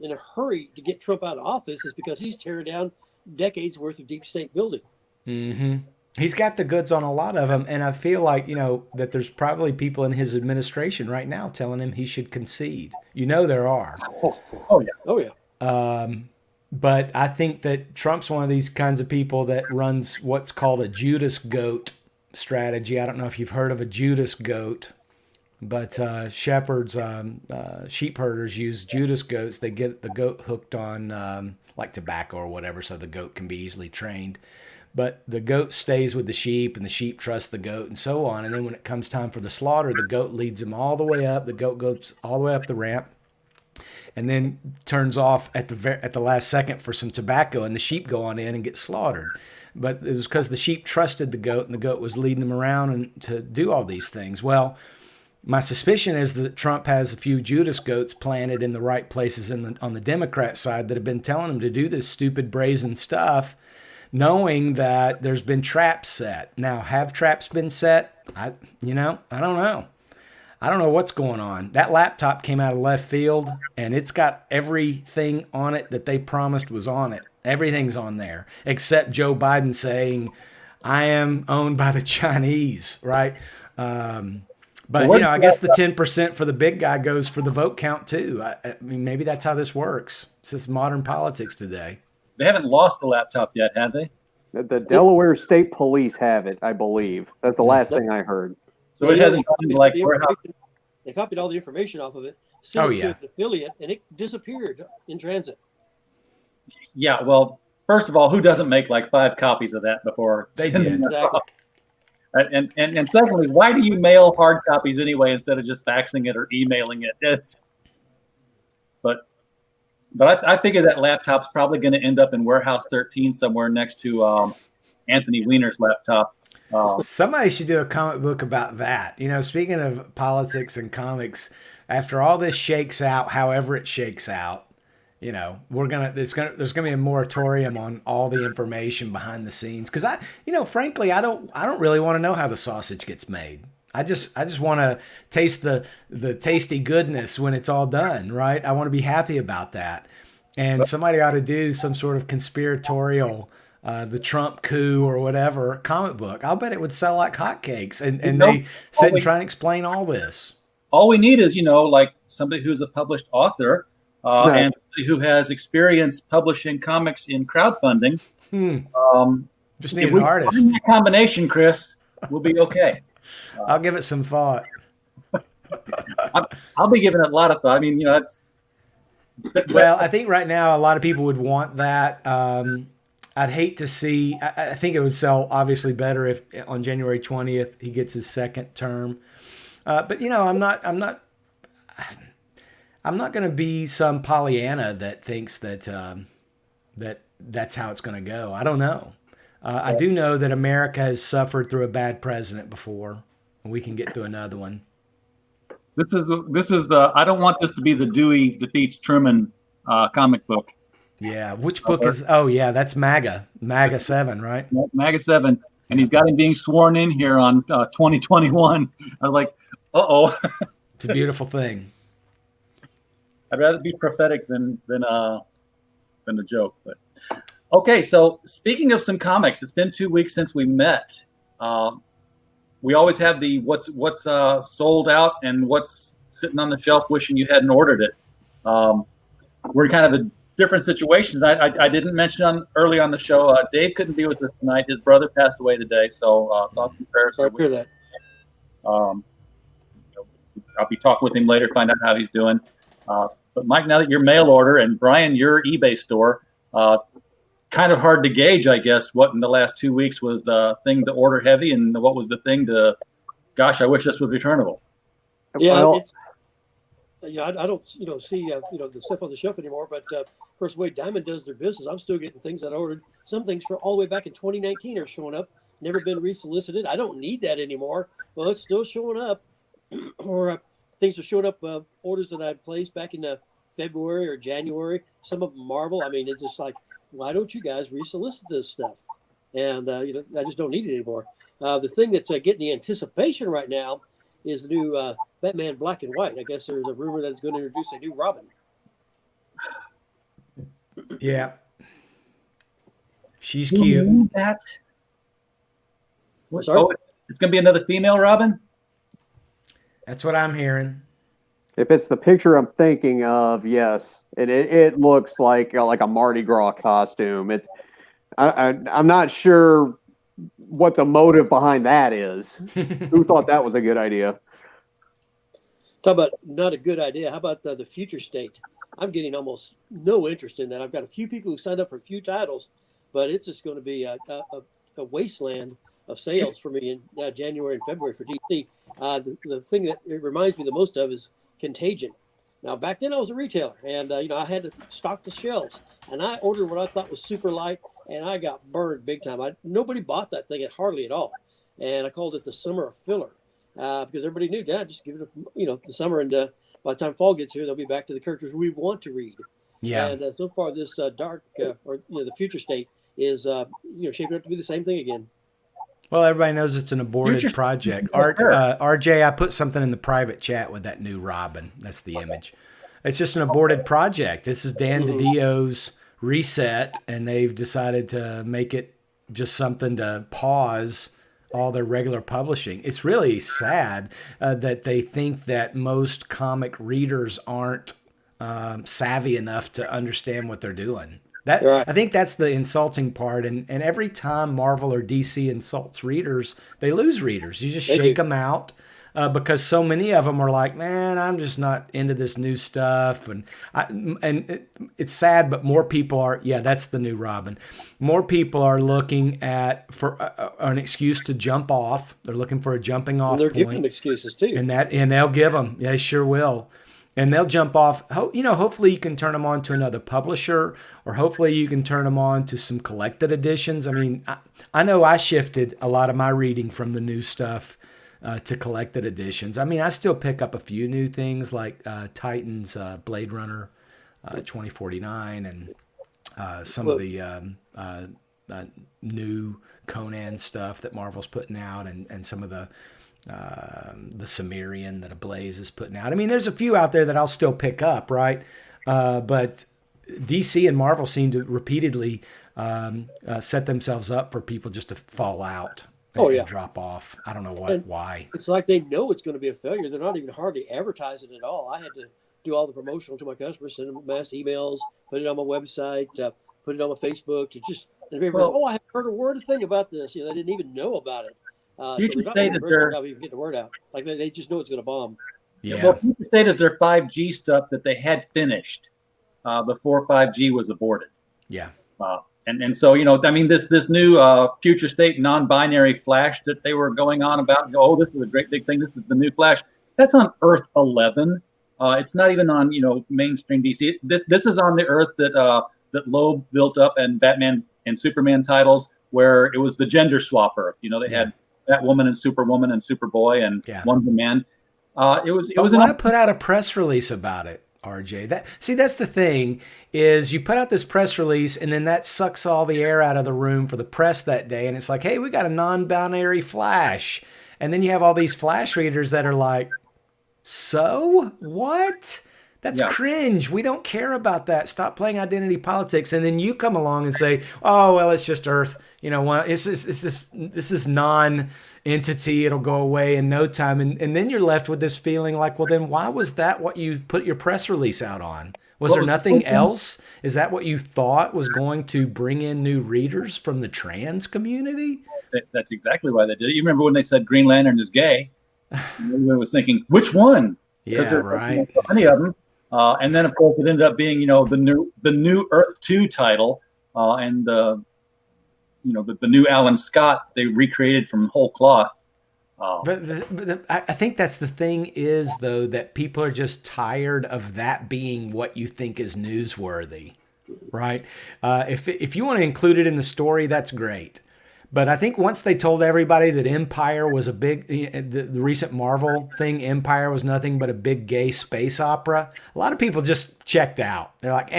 in a hurry to get Trump out of office, is because he's tearing down decades worth of deep state building. Mm-hmm. He's got the goods on a lot of them. And I feel like, that there's probably people in his administration right now telling him he should concede. There are. Oh yeah. Oh, yeah. But I think that Trump's one of these kinds of people that runs what's called a Judas goat strategy. I don't know if you've heard of a Judas goat, but shepherds, sheep herders use Judas goats. They get the goat hooked on like tobacco or whatever, so the goat can be easily trained. But the goat stays with the sheep, and the sheep trust the goat, and so on. And then when it comes time for the slaughter, the goat leads them all the way up. The goat goes all the way up the ramp, and then turns off at the last second for some tobacco, and the sheep go on in and get slaughtered. But it was because the sheep trusted the goat, and the goat was leading them around and to do all these things. Well, my suspicion is that Trump has a few Judas goats planted in the right places on the Democrat side that have been telling him to do this stupid, brazen stuff, knowing that there's been traps set. Now, have traps been set? I don't know. I don't know what's going on. That laptop came out of left field, and it's got everything on it that they promised was on it. Everything's on there, except Joe Biden saying, I am owned by the Chinese, right? But, I guess the 10% for the big guy goes for the vote count, too. I mean, maybe that's how this works. It's just modern politics today. They haven't lost the laptop yet, have they? The Delaware State Police have it, I believe. That's the last thing I heard. So it hasn't gone to like warehouse. They copied all the information off of it, sent it to an affiliate, and it disappeared in transit. Yeah, well, first of all, who doesn't make like 5 copies of that before? They did. Exactly. And secondly, why do you mail hard copies anyway instead of just faxing it or emailing it? But I figure that laptop's probably going to end up in Warehouse 13 somewhere next to Anthony Weiner's laptop. Somebody should do a comic book about that. Speaking of politics and comics, after all this shakes out, however it shakes out, there's gonna be a moratorium on all the information behind the scenes. Because frankly, I don't really want to know how the sausage gets made. I just want to taste the tasty goodness when it's all done, right? I want to be happy about that. And somebody ought to do some sort of conspiratorial, the Trump coup or whatever comic book. I'll bet it would sell like hotcakes. And they sit and try and explain all this. All we need is, like somebody who's a published author and somebody who has experience publishing comics in crowdfunding. Just need an artist. Find that combination, Chris, we'll be okay. I'll give it some thought. I'll be giving it a lot of thought. I mean, Well, I think right now a lot of people would want that. I'd hate to see. I think it would sell obviously better if on January 20th he gets his second term. But I'm not going to be some Pollyanna that thinks that that's how it's going to go. I don't know. I do know that America has suffered through a bad president before, and we can get through another one. This is the. I don't want this to be the Dewey defeats Truman comic book. Yeah, which book is? Oh yeah, that's MAGA 7, right? MAGA 7, and he's got him being sworn in here on 2021. I was like, It's a beautiful thing. I'd rather be prophetic than a joke, but. Okay, so speaking of some comics, it's been 2 weeks since we met. We always have the what's sold out and what's sitting on the shelf wishing you hadn't ordered it. We're in kind of a different situation. I didn't mention early on the show, Dave couldn't be with us tonight. His brother passed away today, so thoughts and prayers. Sorry to hear that. I'll be talking with him later, find out how he's doing. But Mike, now that your mail order, and Brian, your eBay store, kind of hard to gauge, I guess, what in the last 2 weeks was the thing to order heavy and what was the thing to, gosh, I wish this was returnable. Yeah, I don't, see, the stuff on the shelf anymore, but of course, the way Diamond does their business, I'm still getting things that I ordered. Some things for all the way back in 2019 are showing up, never been resolicited. I don't need that anymore. Well, it's still showing up. Or things are showing up, orders that I placed back in February or January. Some of them Marvel. I mean, it's just like, why don't you guys resolicit this stuff? And, I just don't need it anymore. The thing that's getting the anticipation right now is the new Batman Black and White. I guess there's a rumor that it's going to introduce a new Robin. Yeah. She's cute. That? Sorry? Oh, it's going to be another female Robin? That's what I'm hearing. If it's the picture I'm thinking of, yes, and it looks like a Mardi Gras costume. I'm not sure what the motive behind that is. Who thought that was a good idea? Talk about not a good idea. How about the Future State? I'm getting almost no interest in that. I've got a few people who signed up for a few titles, but it's just going to be a wasteland of sales for me in January and February for DC. The thing that it reminds me the most of is Contagion. Now, back then I was a retailer, and I had to stock the shelves, and I ordered what I thought was super light, and I got burned big time. Nobody bought that thing hardly at all, and I called it the summer of filler because everybody knew, Dad, just give it the summer, and by the time fall gets here, they'll be back to the characters we want to read. Yeah. And so far, this dark or the Future State is shaping up to be the same thing again. Well, everybody knows it's an aborted project. RJ, I put something in the private chat with that new Robin. That's the image. It's just an aborted project. This is Dan DiDio's reset, and they've decided to make it just something to pause all their regular publishing. It's really sad that they think that most comic readers aren't savvy enough to understand what they're doing. I think that's the insulting part. And every time Marvel or DC insults readers, they lose readers. You just shake them out because so many of them are like, man, I'm just not into this new stuff. It's sad, but more people are, that's the new Robin. More people are looking for an excuse to jump off. They're looking for a jumping off point. They're giving them excuses too. And they'll give them. They sure will. And they'll jump off. Hopefully you can turn them on to another publisher, or hopefully you can turn them on to some collected editions. I mean, I know I shifted a lot of my reading from the new stuff to collected editions. I mean, I still pick up a few new things like Titan's Blade Runner 2049 and some of the new Conan stuff that Marvel's putting out, and some of the Sumerian that Ablaze is putting out. I mean, there's a few out there that I'll still pick up, right? But DC and Marvel seem to repeatedly set themselves up for people just to fall out and drop off. I don't know why. It's like they know it's going to be a failure. They're not even hardly advertising at all. I had to do all the promotional to my customers, send them mass emails, put it on my website, put it on my Facebook. And people, I haven't heard a word thing about this. They didn't even know about it. Future State is their even get the word out. Like they just know it's going to bomb. Yeah. Well, Future State is their 5G stuff that they had finished before 5G was aborted. Yeah. And so I mean this new Future State non-binary Flash that they were going on about. This is a great big thing. This is the new Flash. That's on Earth 11. It's not even on mainstream DC. This is on the Earth that Loeb built up and Batman and Superman titles where it was the gender swap Earth. They had Batwoman and Superwoman and Superboy and Wonder Man. It was. Why put out a press release about it, RJ? That's the thing is you put out this press release and then that sucks all the air out of the room for the press that day, and it's like, hey, we got a non-binary Flash, and then you have all these Flash readers that are like, so what? That's cringe. We don't care about that. Stop playing identity politics. And then you come along and say, oh, well, it's just Earth. It's this non-entity. It'll go away in no time. And then you're left with this feeling like, well, then why was that what you put your press release out on? Was there nothing else? Is that what you thought was going to bring in new readers from the trans community? That's exactly why they did it. You remember when they said Green Lantern is gay? Everyone was thinking, which one? Yeah, right. So many of them. And then, of course, it ended up being, the new Earth 2 title, and the new Alan Scott they recreated from whole cloth. But I think that's the thing is, though, that people are just tired of that being what you think is newsworthy, right? If you want to include it in the story, that's great. But I think once they told everybody that Empire was the recent Marvel thing, Empire was nothing but a big gay space opera, a lot of people just checked out. They're like,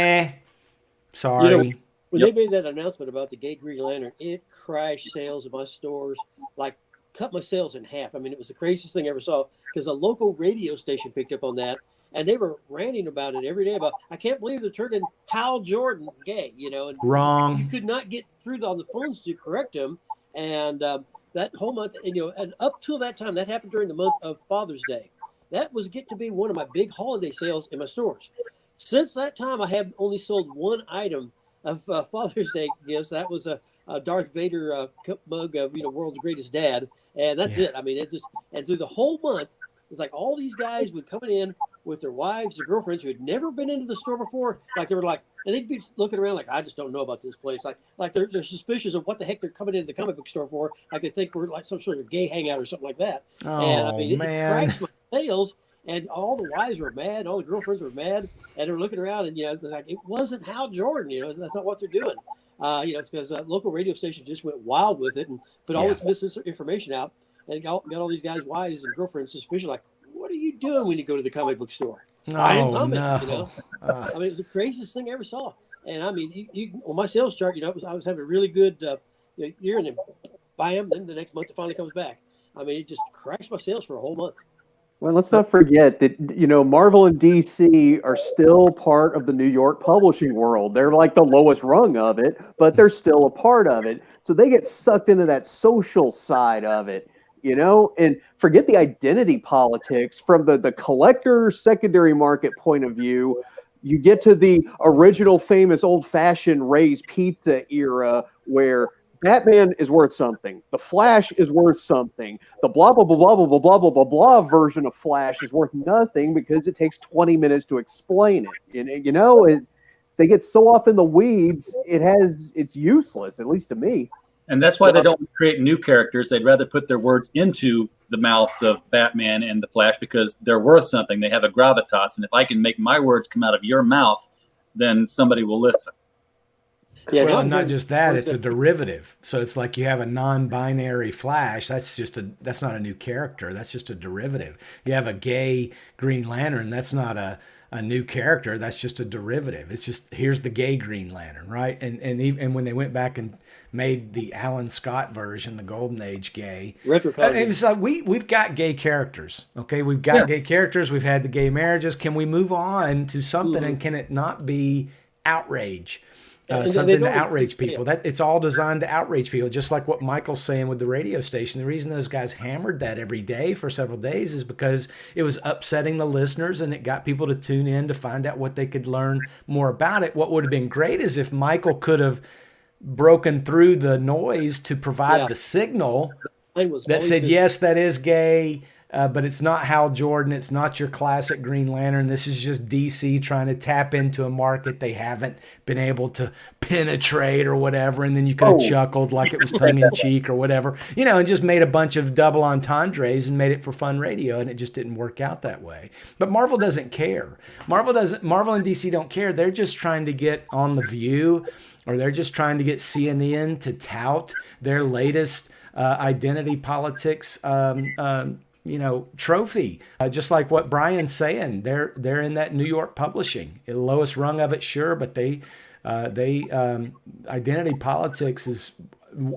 sorry. When they made that announcement about the gay Green Lantern, it crashed sales in my stores like cut my sales in half. I mean, it was the craziest thing I ever saw because a local radio station picked up on that. And they were ranting about it every day about, I can't believe they're turning Hal Jordan gay, and Wrong. you could not get through on the phones to correct him. And that whole month, and up till that time, that happened during the month of Father's Day. That was getting to be one of my big holiday sales in my stores. Since that time, I have only sold one item of Father's Day gifts. That was a Darth Vader cup mug of, World's Greatest Dad. And that's it. I mean, and through the whole month, it's like all these guys would come in with their wives, their girlfriends who had never been into the store before. Like they were like, and they'd be looking around like, I just don't know about this place. Like they're suspicious of what the heck they're coming into the comic book store for. Like they think we're like some sort of gay hangout or something like that. Oh, and I mean, man. it crashed my sales. And all the wives were mad, all the girlfriends were mad, and they're looking around, and it's like it wasn't Hal Jordan, that's not what they're doing. It's because local radio station just went wild with it and put all this misinformation out, and got all these guys' wives and girlfriends suspicious, like, what are you doing when you go to the comic book store? Buying comics, I mean, it was the craziest thing I ever saw. And I mean, on my sales chart, I was having a really good year, and then bam, then the next month it finally comes back. I mean, it just crashed my sales for a whole month. Well, let's not forget that, Marvel and DC are still part of the New York publishing world. They're like the lowest rung of it, but they're still a part of it. So they get sucked into that social side of it, and forget the identity politics from the collector secondary market point of view. You get to the original famous old-fashioned Ray's Pizza era where Batman is worth something. The Flash is worth something. The blah, blah, blah, blah, blah, blah, blah, blah, blah, blah version of Flash is worth nothing because it takes 20 minutes to explain it. They get so off in the weeds, it's useless, at least to me. And that's why they don't create new characters. They'd rather put their words into the mouths of Batman and the Flash because they're worth something. They have a gravitas. And if I can make my words come out of your mouth, then somebody will listen. Yeah, well, not just that, it's a derivative. So it's like you have a non-binary Flash. That's not a new character. That's just a derivative. You have a gay Green Lantern. That's not a new character. That's just a derivative. It's just, here's the gay Green Lantern, right? And when they went back and made the Alan Scott version, the Golden Age gay, it's like we've got gay characters. Okay, we've got gay characters. We've had the gay marriages. Can we move on to something, and can it not be outrage? Something to outrage people. That it's all designed to outrage people, just like what Michael's saying with the radio station. The reason those guys hammered that every day for several days is because it was upsetting the listeners, and it got people to tune in to find out what they could learn more about it. What would have been great is if Michael could have broken through the noise to provide the signal that said, yes, that is gay, but it's not Hal Jordan. It's not your classic Green Lantern. This is just DC trying to tap into a market they haven't been able to penetrate or whatever. And then you could have chuckled like it was tongue-in-cheek or whatever, and just made a bunch of double entendres and made it for fun radio, and it just didn't work out that way. But Marvel doesn't care. Marvel and DC don't care. They're just trying to get on The View, or they're just trying to get CNN to tout their latest identity politics trophy. Just like what Brian's saying, they're in that New York publishing, the lowest rung of it, sure, but they identity politics is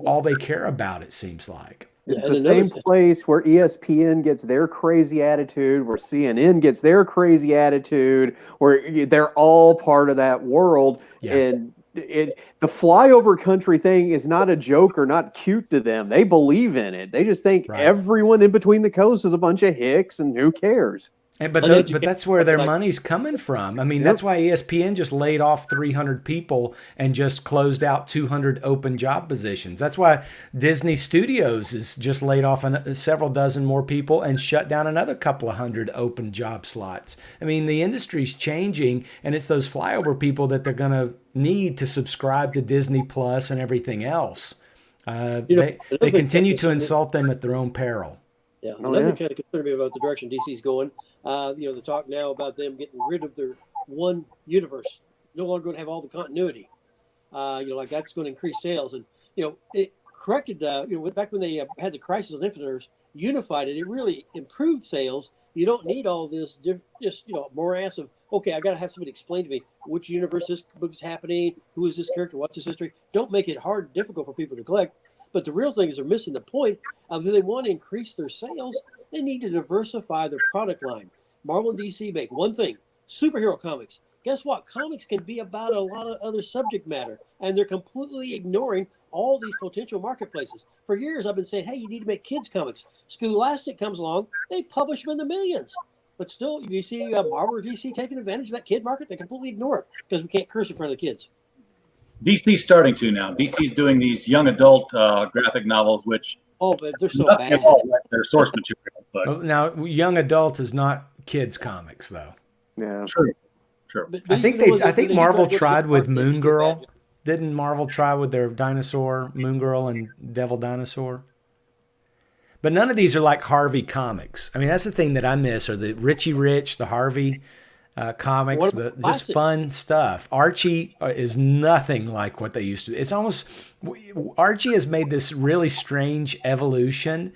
all they care about, it seems like. It's the same place where ESPN gets their crazy attitude, where CNN gets their crazy attitude, where they're all part of that world. And the flyover country thing is not a joke or not cute to them. They believe in it. They just think everyone in between the coast is a bunch of hicks, and who cares? But that's where their money's coming from. I mean, that's why ESPN just laid off 300 people and just closed out 200 open job positions. That's why Disney Studios has just laid off several dozen more people and shut down another couple of hundred open job slots. I mean, the industry's changing, and it's those flyover people that they're going to need to subscribe to Disney Plus and everything else. They continue to insult them at their own peril. Yeah, another kind of concern me about the direction DC's going. The talk now about them getting rid of their one universe, no longer going to have all the continuity. Like that's going to increase sales, and it corrected. Back when they had the Crisis on Infinite Earths, unified it. It really improved sales. You don't need all this morass of I got to have somebody explain to me which universe this book is happening, who is this character, what's his history. Don't make it hard, difficult for people to collect. But the real thing is they're missing the point If they want to increase their sales, they need to diversify their product line. Marvel and DC make one thing: superhero comics. Guess what? Comics can be about a lot of other subject matter, and they're completely ignoring all these potential marketplaces. For years, I've been saying, hey, you need to make kids comics. Scholastic comes along, they publish them in the millions. But still, you see Marvel or DC taking advantage of that kid market. They completely ignore it because we can't curse in front of the kids. DC's starting to now. DC's doing these young adult graphic novels, which but they're so nothing bad. at all like their source material. But Now, young adult is not kids comics, though. Yeah. true. But I think even the ones that think they Marvel try to get tried to with market, they Moon just do a bad Girl. job. Didn't Marvel try with their dinosaur, Moon Girl and Devil Dinosaur? But none of these are like Harvey comics. I mean, that's the thing that I miss, are the Richie Rich, the Harvey comics, What about just classics? fun stuff. Archie is nothing like what they used to. It's almost, Archie has made this really strange evolution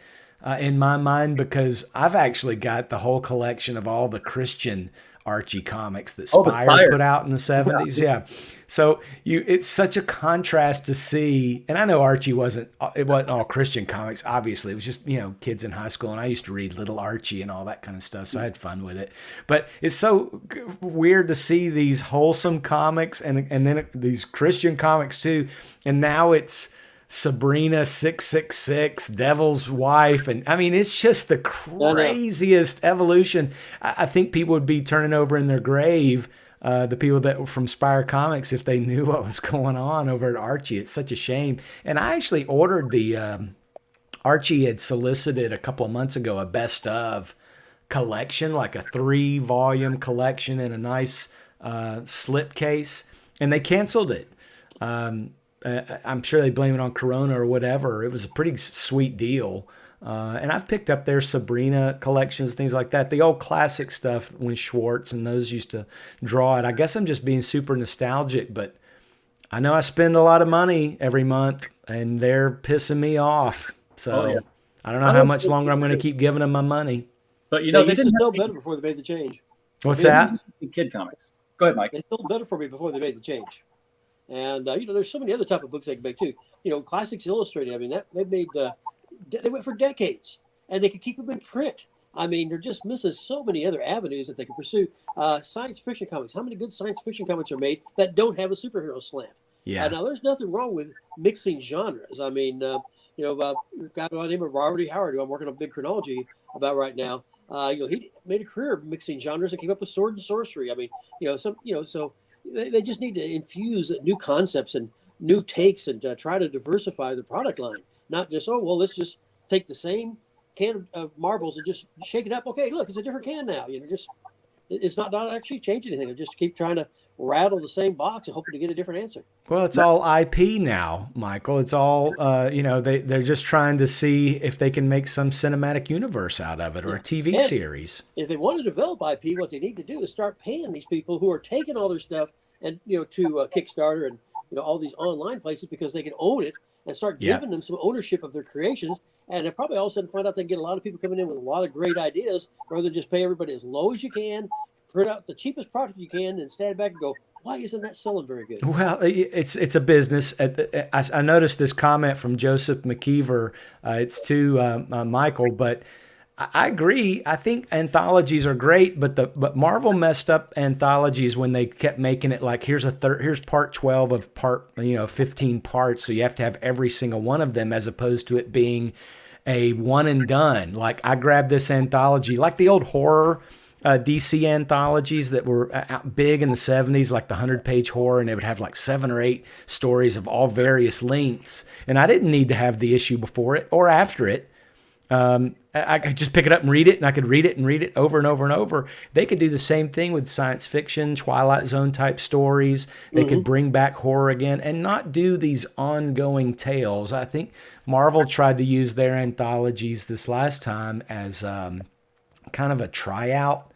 in my mind, because I've actually got the whole collection of all the Christian Archie comics that Oh, the Spire Spire. put out in the 70s. Yeah. So it's such a contrast to see, and I know Archie wasn't all Christian comics, obviously. It was just, kids in high school, and I used to read Little Archie and all that kind of stuff, so I had fun with it. But it's so weird to see these wholesome comics and then these Christian comics too, and now it's Sabrina 666, Devil's Wife, and I mean, it's just the craziest evolution. I think people would be turning over in their grave, the people that were from Spire Comics, if they knew what was going on over at Archie. It's such a shame. And I actually ordered the Archie had solicited a couple of months ago a best of collection, like a 3-volume collection in a nice slip case, and they canceled it. I'm sure they blame it on Corona or whatever. It was a pretty sweet deal. And I've picked up their Sabrina collections, things like that. The old classic stuff when Schwartz and those used to draw it. I guess I'm just being super nostalgic, but I know I spend a lot of money every month, and they're pissing me off. So I don't know how much longer I'm going to keep giving them my money. But They they used to didn't sell have better before they made the change. What's they that? didn't have kid comics. Go ahead, Mike. They sold better for me before they made the change. And there's so many other type of books they can make too. Classics Illustrated. I mean, they went for decades, and they could keep them in print. I mean, they're just missing so many other avenues that they can pursue. Science fiction comics. How many good science fiction comics are made that don't have a superhero slant? Yeah. Now, there's nothing wrong with mixing genres. I mean, a guy by the name of Robert Howard, who I'm working on a big chronology about right now. He made a career of mixing genres and came up with sword and sorcery. I mean, so they just need to infuse new concepts and new takes and try to diversify the product line. Not just, let's just take the same can of marbles and just shake it up. Okay, look, it's a different can now. It's not actually changing anything. They just keep trying to rattle the same box and hoping to get a different answer. Well, it's all IP now, Michael. It's all, they're just trying to see if they can make some cinematic universe out of it, or a TV series. If they want to develop IP, what they need to do is start paying these people who are taking all their stuff and to Kickstarter and all these online places, because they can own it, and start giving them some ownership of their creations. And they probably all of a sudden find out they get a lot of people coming in with a lot of great ideas, rather than just pay everybody as low as you can, print out the cheapest product you can, and stand back and go, why isn't that selling very good? Well, it's a business. I noticed this comment from Joseph McKeever. It's to Michael, but I agree. I think anthologies are great, but Marvel messed up anthologies when they kept making it like, here's part 12 of part 15 parts, so you have to have every single one of them, as opposed to it being a one and done. Like, I grabbed this anthology, like the old horror DC anthologies that were big in the 70s, like the 100-page horror, and they would have like 7 or 8 stories of all various lengths, and I didn't need to have the issue before it or after it. I could just pick it up and read it, and I could read it over and over and over. They could do the same thing with science fiction, Twilight Zone type stories. They could bring back horror again and not do these ongoing tales. I think Marvel tried to use their anthologies this last time as kind of a tryout,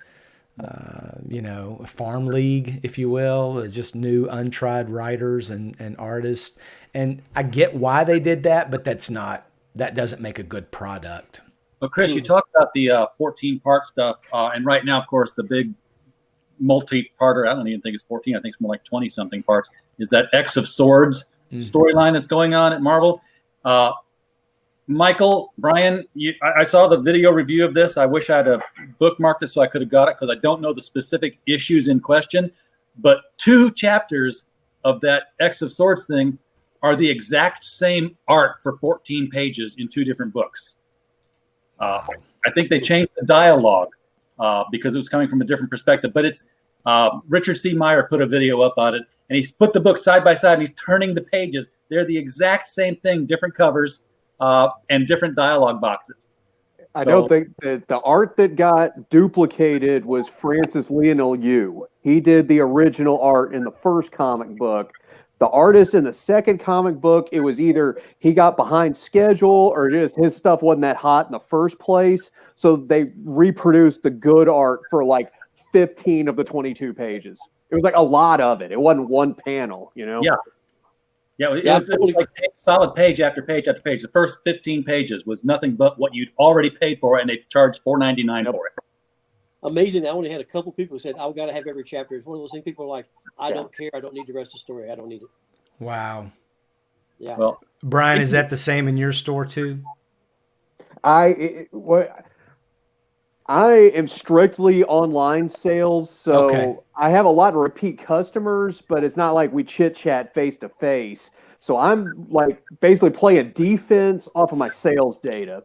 a farm league, if you will, just new untried writers and artists. And I get why they did that, but that doesn't make a good product. Well, Chris, you talked about the 14-part stuff, and right now, of course, the big multi-parter, I don't even think it's 14, I think it's more like 20-something parts, is that X of Swords storyline that's going on at Marvel. Michael, Brian, I saw the video review of this. I wish I'd have bookmarked it so I could have got it because I don't know the specific issues in question. But 2 chapters of that X of Swords thing are the exact same art for 14 pages in 2 different books. I think they changed the dialogue because it was coming from a different perspective. But it's Richard C. Meyer put a video up on it, and he's put the books side by side, and he's turning the pages. They're the exact same thing, different covers. And different dialogue boxes. I don't think that the art that got duplicated was Francis Lionel Yu. He did the original art in the first comic book. The artist in the second comic book, it was either he got behind schedule or just his stuff wasn't that hot in the first place. So they reproduced the good art for like 15 of the 22 pages. It was like a lot of it. It wasn't one panel, you know? Yeah. Yeah, it was like solid page after page after page. The first 15 pages was nothing but what you'd already paid for, and they charged $4.99 for it. Amazing. I only had a couple people who said, "I've got to have every chapter." It's one of those things. People are like, "I don't care. I don't need the rest of the story. I don't need it." Wow. Yeah. Well, Brian, is that the same in your store too? I am strictly online sales, so Okay. I have a lot of repeat customers, but it's not like we chit chat face to face. So I'm like basically playing defense off of my sales data.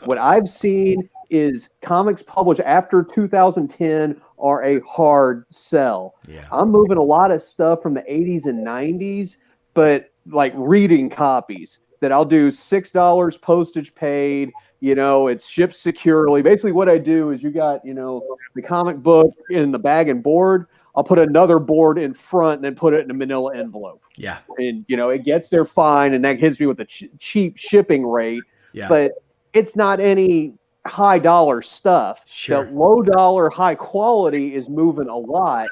What I've seen is comics published after 2010 are a hard sell. Yeah. I'm moving a lot of stuff from the 80s and 90s, but like reading copies that I'll do $6 postage paid. You know, it's shipped securely. Basically, what I do is you got, you know, the comic book in the bag and board. I'll put another board in front and then put it in a manila envelope. Yeah. And, you know, it gets there fine, and that hits me with a cheap shipping rate. Yeah. But it's not any high dollar stuff. Sure. That low dollar, high quality is moving a lot.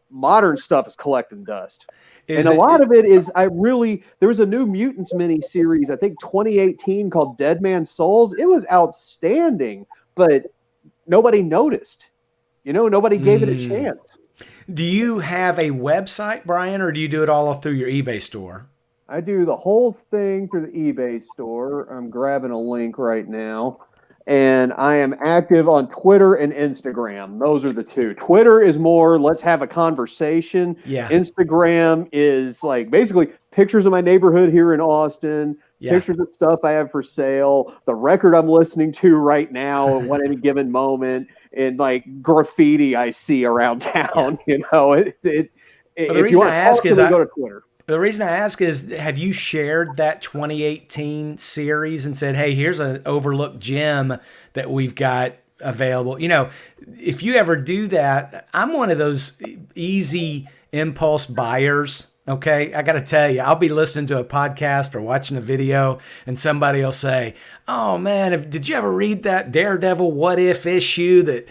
Modern stuff is collecting dust. And a lot of it is, there was a new Mutants mini series, I think 2018, called Dead Man's Souls. It was outstanding, but nobody noticed. You know, nobody gave it a chance. Do you have a website, Brian, or do you do it all through your eBay store? I do the whole thing through the eBay store. I'm grabbing a link right now. And I am active on Twitter and Instagram. Those are the 2. Twitter is more, let's have a conversation. Yeah. Instagram is like basically pictures of my neighborhood here in Austin, pictures of stuff I have for sale, the record I'm listening to right now at any given moment, and like graffiti I see around town. Yeah. You know, The reason I ask is go to Twitter. The reason I ask is, have you shared that 2018 series and said, hey, here's an overlooked gem that we've got available? You know, if you ever do that, I'm one of those easy impulse buyers. Okay, I got to tell you, I'll be listening to a podcast or watching a video, and somebody will say, "Oh man, did you ever read that Daredevil What If issue that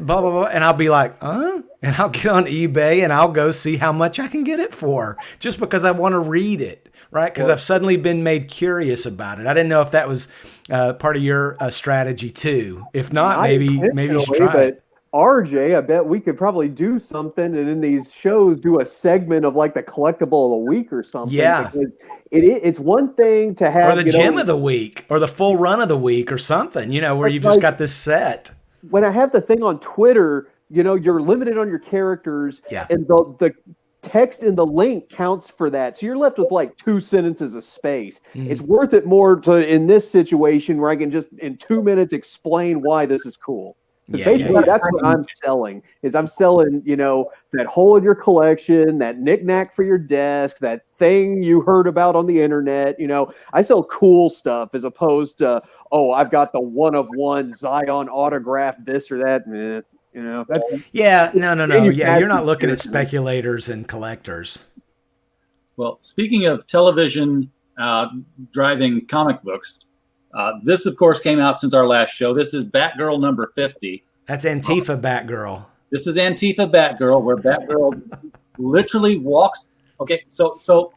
blah blah blah?" And I'll be like, "Huh?" And I'll get on eBay and I'll go see how much I can get it for, just because I want to read it, right? Because I've suddenly been made curious about it. I didn't know if that was part of your strategy too. If not, maybe you should try it. RJ, I bet we could probably do something, and in these shows, do a segment of like the collectible of the week or something. Yeah, because it's one thing to have or the gem of the week, or the full run of the week, or something. You know, where you've just got this set. When I have the thing on Twitter, you know, you're limited on your characters, and the text in the link counts for that. So you're left with like 2 sentences of space. It's worth it more in this situation where I can just in 2 minutes explain why this is cool. Basically, that's what I'm selling. I'm selling, you know, that hole in your collection, that knickknack for your desk, that thing you heard about on the internet. You know, I sell cool stuff as opposed to, oh, I've got the one-of-one Zion autograph, this or that. You know, that's no. Yeah, you're not looking at speculators and collectors. Well, speaking of television driving comic books, this, of course, came out since our last show. This is Batgirl number 50. That's Antifa Batgirl. This is Antifa Batgirl, where Batgirl literally walks. Okay, so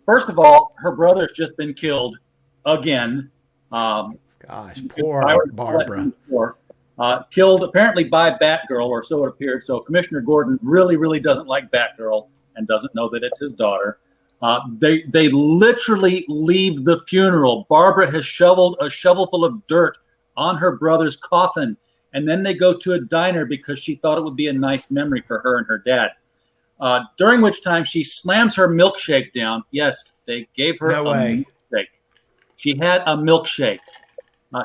first of all, her brother's just been killed again. Gosh, poor Barbara. Killed apparently by Batgirl, or so it appeared. So Commissioner Gordon really, really doesn't like Batgirl and doesn't know that it's his daughter. They literally leave the funeral. Barbara has shoveled a shovelful of dirt on her brother's coffin, and then they go to a diner because she thought it would be a nice memory for her and her dad. During which time she slams her milkshake down. Yes, they gave her milkshake. She had a milkshake.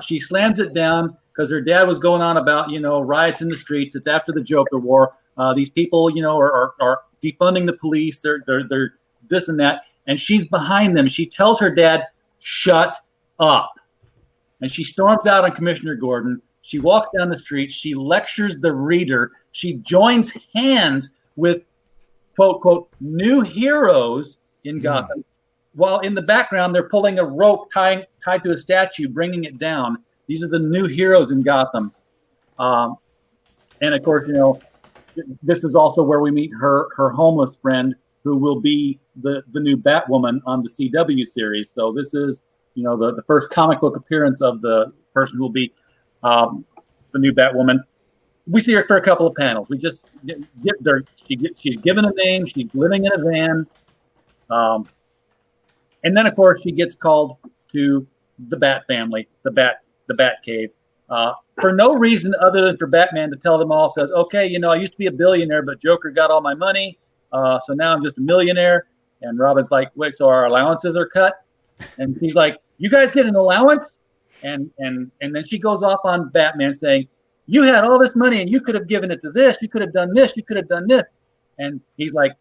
She slams it down because her dad was going on about, riots in the streets. It's after the Joker War. These people, are defunding the police. They're this and that. And she's behind them. She tells her dad, shut up. And she storms out on Commissioner Gordon. She walks down the street. She lectures the reader. She joins hands with, quote, quote, new heroes in Gotham. While in the background, they're pulling a rope tied to a statue, bringing it down. These are the new heroes in Gotham. And of course, this is also where we meet her homeless friend, who will be the new Batwoman on the CW series. So this is, the first comic book appearance of the person who will be the new Batwoman. We see her for a couple of panels. We just get there. She's given a name. She's living in a van. And then, of course, she gets called to the Bat family, the Bat Cave, for no reason other than for Batman to tell them all, says, okay, I used to be a billionaire, but Joker got all my money. So now I'm just a millionaire. And Robin's like, wait, so our allowances are cut? And he's like, you guys get an allowance? And then she goes off on Batman saying, you had all this money and you could have given it to this. You could have done this. You could have done this. And she's like,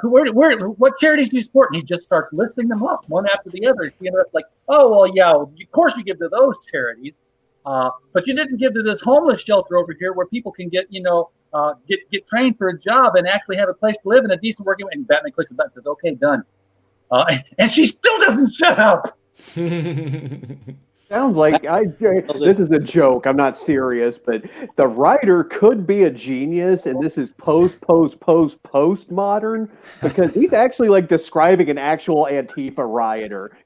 what charities do you support? And he just starts listing them off one after the other. She ends up like, oh, well, yeah, of course you give to those charities. But you didn't give to this homeless shelter over here where people can get trained for a job and actually have a place to live in a decent working way. And Batman clicks the button and says, okay, done. And she still doesn't shut up. Sounds like this is a joke. I'm not serious, but the writer could be a genius, and this is post-modern, because he's actually like describing an actual Antifa rioter,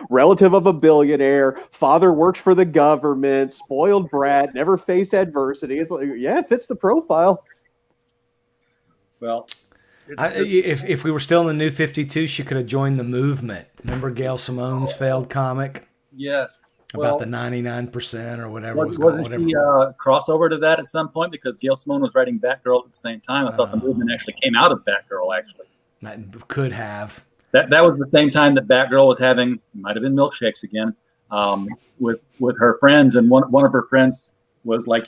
relative of a billionaire, father works for the government, spoiled brat, never faced adversity. It's like, yeah, it fits the profile. Well, if we were still in the New 52, she could have joined the movement. Remember Gail Simone's failed comic? Yes. About the 99% or whatever it was called. Wasn't she crossover to that at some point? Because Gail Simone was writing Batgirl at the same time. I thought the movement actually came out of Batgirl, actually. Could have. That was the same time that Batgirl was having, might have been milkshakes again, with her friends. And one of her friends was like,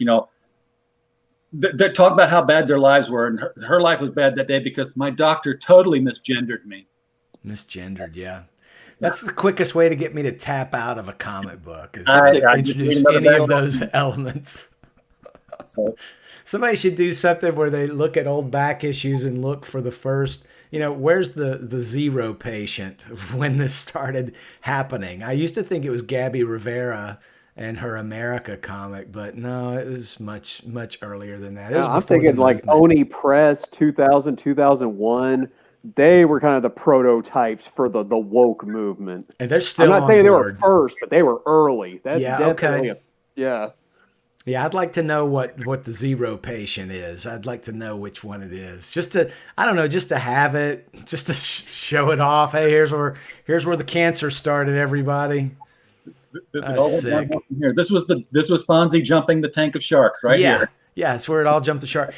they talk about how bad their lives were. And her life was bad that day because my doctor totally misgendered me. Misgendered, yeah. That's the quickest way to get me to tap out of a comic book, is just to introduce any of those elements. So somebody should do something where they look at old back issues and look for the first, where's the zero patient when this started happening? I used to think it was Gabby Rivera and her America comic, but no, it was much, much earlier than that. I'm thinking like Oni Press, 2000, 2001. They were kind of the prototypes for the woke movement. And they're still I'm not saying they were first, but they were early. That's definitely okay. Yeah, I'd like to know what the zero patient is. I'd like to know which one it is. Just to have it, just to show it off. Hey, here's where the cancer started, everybody. Sick. This was Fonzie jumping the tank of sharks here. Yeah, it's where it all jumped the shark.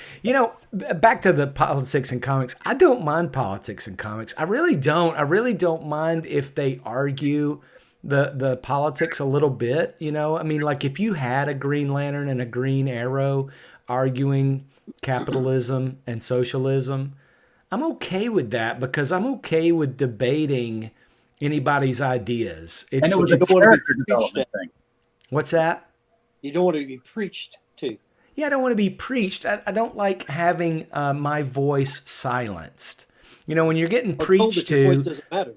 Back to the politics and comics. I don't mind politics and comics. I really don't. I really don't mind if they argue the politics a little bit. Like if you had a Green Lantern and a Green Arrow arguing capitalism and socialism, I'm okay with that because I'm okay with debating anybody's ideas. And it was a character development thing. What's that? You don't want to be preached to. Yeah, I don't want to be preached. I don't like having my voice silenced. When you're getting preached to, your voice doesn't matter.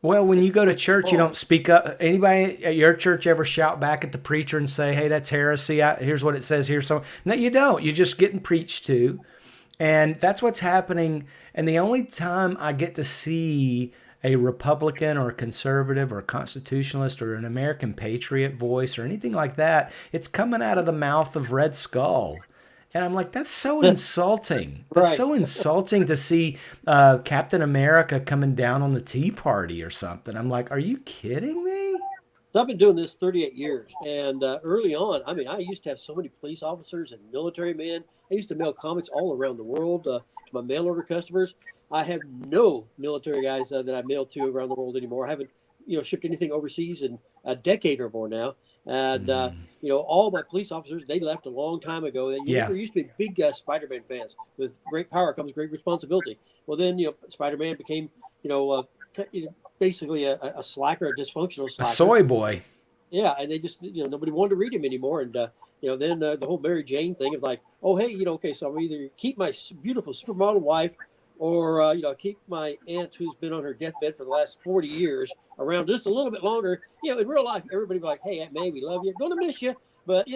Well, when you go to church, you don't speak up. Anybody at your church ever shout back at the preacher and say, "Hey, that's heresy. Here's what it says here." So no, you don't. You're just getting preached to, and that's what's happening. And the only time I get to see a Republican or a conservative or a constitutionalist or an American patriot voice or anything like that, it's coming out of the mouth of Red Skull. And I'm like, that's so insulting. That's Right. so insulting to see Captain America coming down on the Tea Party or something. I'm like, are you kidding me? So I've been doing this 38 years, and early on, I mean, I used to have so many police officers and military men. I used to mail comics all around the world to my mail order customers. I have no military guys that I mail to around the world anymore. I haven't, shipped anything overseas in a decade or more now. And all my police officers, they left a long time ago. There used to be big Spider-Man fans. With great power comes great responsibility. Well, then Spider-Man became basically a slacker, a dysfunctional slacker. A soy boy. Yeah, and they just nobody wanted to read him anymore. And then the whole Mary Jane thing of like, oh hey, okay, so I'm either keep my beautiful supermodel wife, or keep my aunt who's been on her deathbed for the last 40 years around just a little bit longer. In real life, everybody be like, hey Aunt May, we love you, gonna miss you, but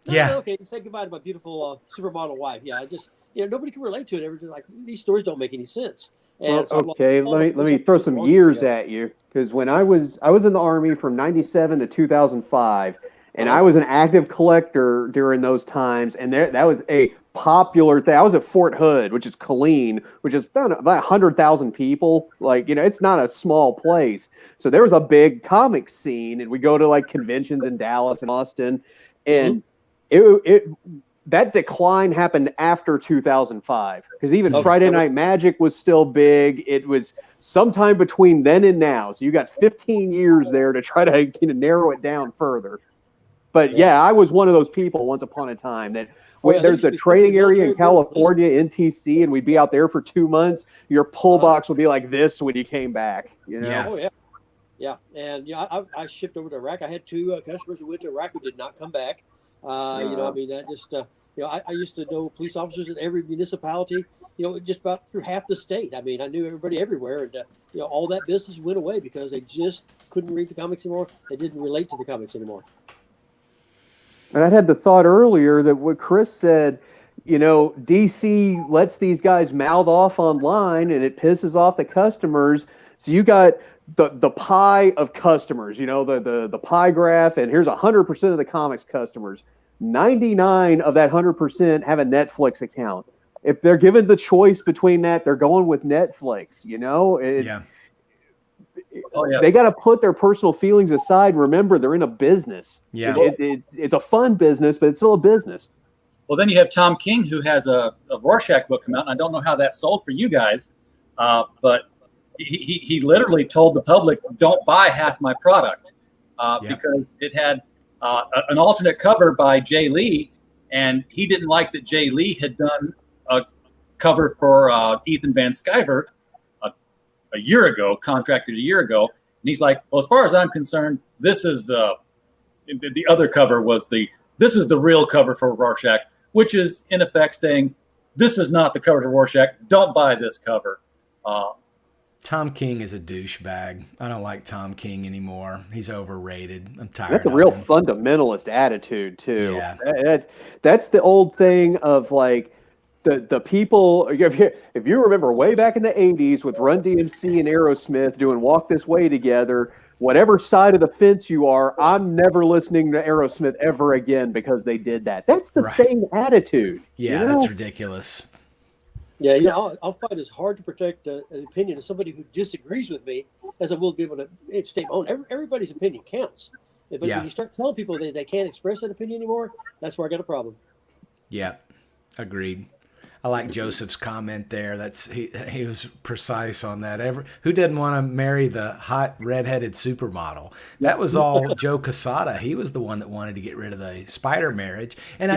okay, say goodbye to my beautiful supermodel wife. Yeah, I just nobody can relate to it. Everything like these stories don't make any sense. Well, okay, let me throw some years at you, because when I was in the Army from 97 to 2005, and I was an active collector during those times, and that was a popular thing. I was at Fort Hood, which is Killeen, which is about 100,000 people. Like, it's not a small place. So there was a big comic scene, and we go to like conventions in Dallas and Austin, and that decline happened after 2005, because even Friday Night Magic was still big. It was sometime between then and now. So you got 15 years there to try to narrow it down further. But yeah, I was one of those people once upon a time that there's a training area in California, NTC, and we'd be out there for 2 months. Your pull box would be like this when you came back. Yeah. Oh yeah. Yeah. And I shipped over to Iraq. I had two customers who went to Iraq who did not come back. I mean, that just I used to know police officers in every municipality, just about through half the state. I mean, I knew everybody everywhere, and all that business went away because they just couldn't read the comics anymore. They didn't relate to the comics anymore. And I had the thought earlier that what Chris said, DC lets these guys mouth off online, and it pisses off the customers. So you got the pie of customers, the pie graph, and here's 100% of the comics customers. 99 of that 100% have a Netflix account. If they're given the choice between that, they're going with Netflix. They got to put their personal feelings aside. Remember, they're in a business. Yeah, it's a fun business, but it's still a business. Well, then you have Tom King, who has a Rorschach book come out, and I don't know how that sold for you guys, but he literally told the public, don't buy half my product, because it had an alternate cover by Jay Lee, and he didn't like that Jay Lee had done a cover for Ethan Van Sciver a year ago, contracted a year ago. And he's like, well, as far as I'm concerned, this is the other cover was this is the real cover for Rorschach, which is in effect saying, this is not the cover to Rorschach. Don't buy this cover. Tom King is a douchebag. I don't like Tom King anymore. He's overrated. I'm tired. That's a real fundamentalist attitude too. Yeah. That's the old thing of like the people. If you remember way back in the 80s with Run DMC and Aerosmith doing Walk This Way together, whatever side of the fence you are, I'm never listening to Aerosmith ever again because they did that. That's the same attitude. Yeah, that's ridiculous. Yeah, I'll fight as hard to protect an opinion of somebody who disagrees with me as I will be able to state my own. Everybody's opinion counts. But when you start telling people they can't express that opinion anymore, that's where I got a problem. Yeah, agreed. I like Joseph's comment there. He was precise on that. Who didn't want to marry the hot redheaded supermodel? That was all Joe Quesada. He was the one that wanted to get rid of the spider marriage, and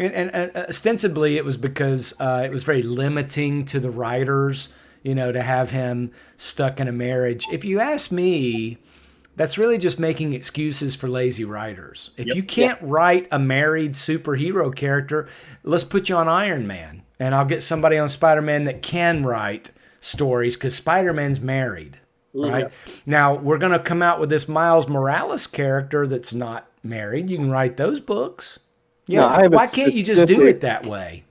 ostensibly it was because it was very limiting to the writers, to have him stuck in a marriage. If you ask me, that's really just making excuses for lazy writers. If you can't write a married superhero character, let's put you on Iron Man, and I'll get somebody on Spider-Man that can write stories because Spider-Man's married. Right? Now, we're going to come out with this Miles Morales character that's not married. You can write those books. Yeah, why can't you just do it that way?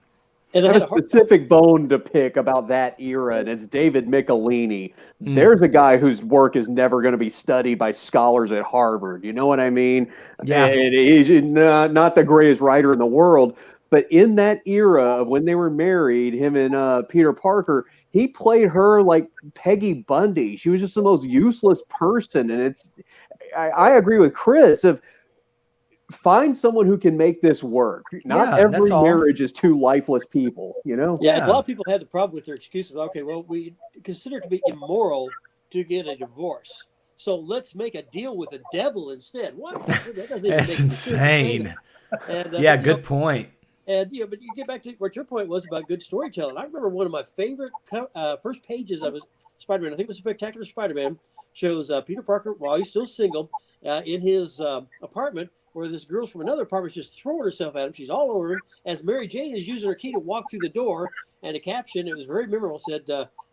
And I have a specific bone to pick about that era, and it's David Michelini. There's a guy whose work is never going to be studied by scholars at Harvard. You know what I mean? Yeah. And he's not the greatest writer in the world, But in that era of when they were married, him and Peter Parker, he played her like Peggy Bundy. She was just the most useless person. And I agree with Chris of find someone who can make this work. Not every marriage is two lifeless people, you know? Yeah, a lot of people had the problem with their excuses. Okay, well, we consider it to be immoral to get a divorce. So let's make a deal with the devil instead. What? That doesn't even That's make sense insane. And, Yeah, good point. And but you get back to what your point was about good storytelling. I remember one of my favorite first pages of Spider-Man. I think it was Spectacular Spider-Man. Shows Peter Parker while he's still single in his apartment, where this girl from another apartment is just throwing herself at him. She's all over him as Mary Jane is using her key to walk through the door. And the caption, it was very memorable, said,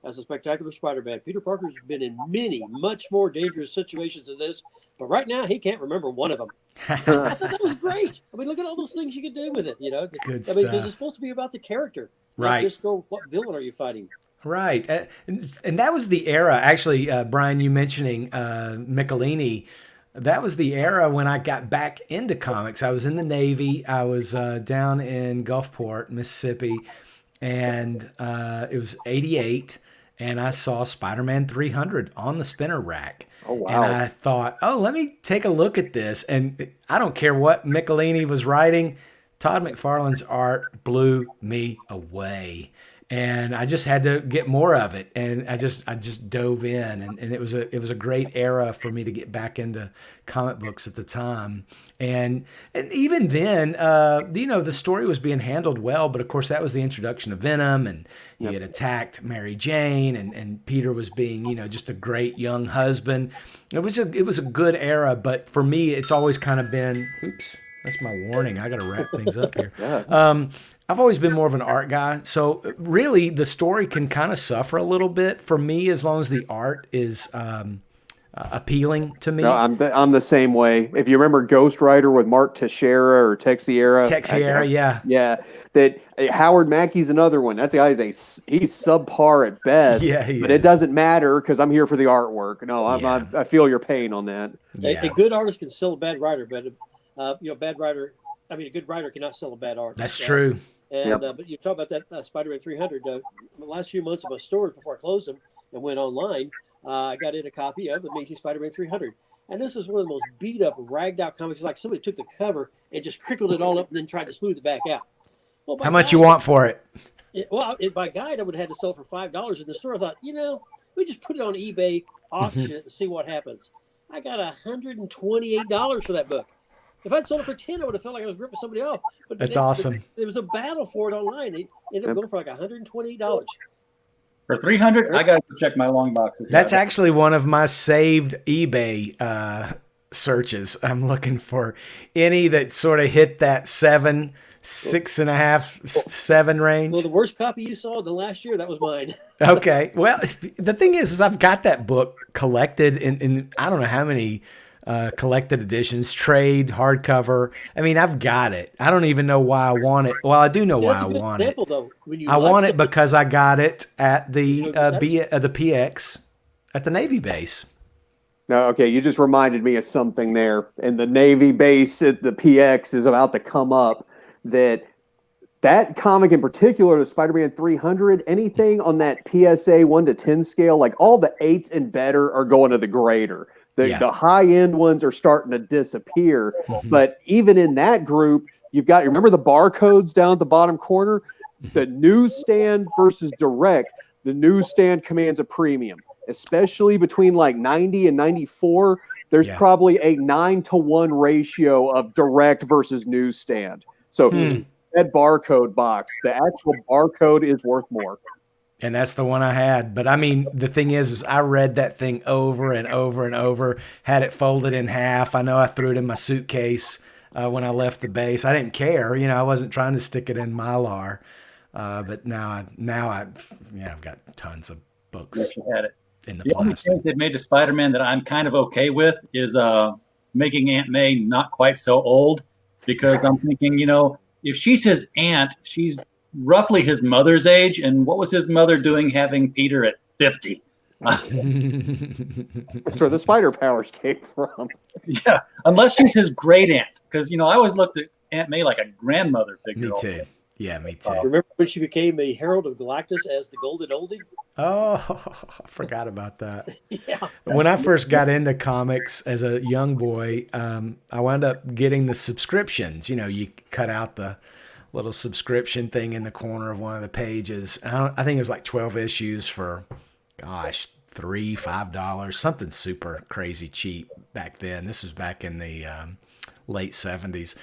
as a Spectacular Spider-Man, Peter Parker's been in many, much more dangerous situations than this, but right now he can't remember one of them. I thought that was great. I mean, look at all those things you can do with it, you know? Good I mean, because it's supposed to be about the character. Right. Not just go, what villain are you fighting? Right. And that was the era, actually, Brian, you mentioning Michelini, that was the era when I got back into comics. I was in the Navy. I was down in Gulfport, Mississippi, and it was 88, and I saw Spider-Man 300 on the spinner rack. Oh, wow. And I thought, oh, let me take a look at this. And I don't care what Michelini was writing. Todd McFarlane's art blew me away. And I just had to get more of it, and I just dove in, and it was a great era for me to get back into comic books at the time, and even then, the story was being handled well, but of course that was the introduction of Venom, and he had attacked Mary Jane, and Peter was being just a great young husband. It was a good era, but for me it's always kind of been, oops, that's my warning. I got to wrap things up here. I've always been more of an art guy. So really the story can kind of suffer a little bit for me as long as the art is appealing to me. No, I'm the same way. If you remember Ghost Rider with Mark Teixeira or Texiera. Yeah. Yeah. That Howard Mackey's another one. That's the guy he's subpar at best. Yeah, but it doesn't matter because I'm here for the artwork. No, I feel your pain on that. Yeah. A good artist can sell a bad writer, but a good writer cannot sell a bad art. That's true. And but you talk about that Spider-Man 300. The last few months of my stores before I closed them and went online, I got in a copy of Amazing Spider-Man 300. And this is one of the most beat up, ragged out comics. It's like somebody took the cover and just crickled it all up and then tried to smooth it back out. Well, how much you want for it? By guide, I would have had to sell it for $5 in the store. I thought, we just put it on eBay, auction it, and see what happens. I got $128 for that book. If I'd sold it for 10, I would have felt like I was ripping somebody off. But that's awesome. There was a battle for it online. It ended up going for like $128. For 300, I got to check my long boxes. That's actually one of my saved eBay searches. I'm looking for any that sort of hit that 7, 6.5, 7 range. Well, the worst copy you saw in the last year, that was mine. Okay. Well, the thing is I've got that book collected in I don't know how many collected editions, trade, hardcover. I mean, I've got it. I don't even know why I want it. Well, I do know why I want it. Though, I want it because I got it at the PX at the Navy base. No, okay, you just reminded me of something there. And the Navy base at the PX is about to come up. That comic in particular, the Spider-Man 300, anything on that PSA 1 to 10 scale, like all the 8s and better are going to the grader. The high-end ones are starting to disappear. Mm-hmm. But even in that group, remember the barcodes down at the bottom corner? The newsstand versus direct. The newsstand commands a premium, especially between like 90 and 94. There's probably a 9-to-1 ratio of direct versus newsstand. So that barcode box, the actual barcode is worth more. And that's the one I had. But I mean, the thing is I read that thing over and over and over, had it folded in half. I know I threw it in my suitcase when I left the base. I didn't care. I wasn't trying to stick it in Mylar. But now I've got tons of books in the plastic. Only thing they've made to Spider-Man that I'm kind of okay with is making Aunt May not quite so old, because I'm thinking, if she's his aunt, she's roughly his mother's age, and what was his mother doing having Peter at 50? That's where the spider powers came from. Yeah, unless she's his great aunt, because I always looked at Aunt May like a grandmother figure. Me too. Yeah, me too. Remember when she became a herald of Galactus as the Golden Oldie? Oh, I forgot about that. Yeah. When I first got into comics as a young boy, I wound up getting the subscriptions. You know, you cut out the little subscription thing in the corner of one of the pages. I think it was like 12 issues for, gosh, $3, $5, something super crazy cheap back then. This was back in the late 70s.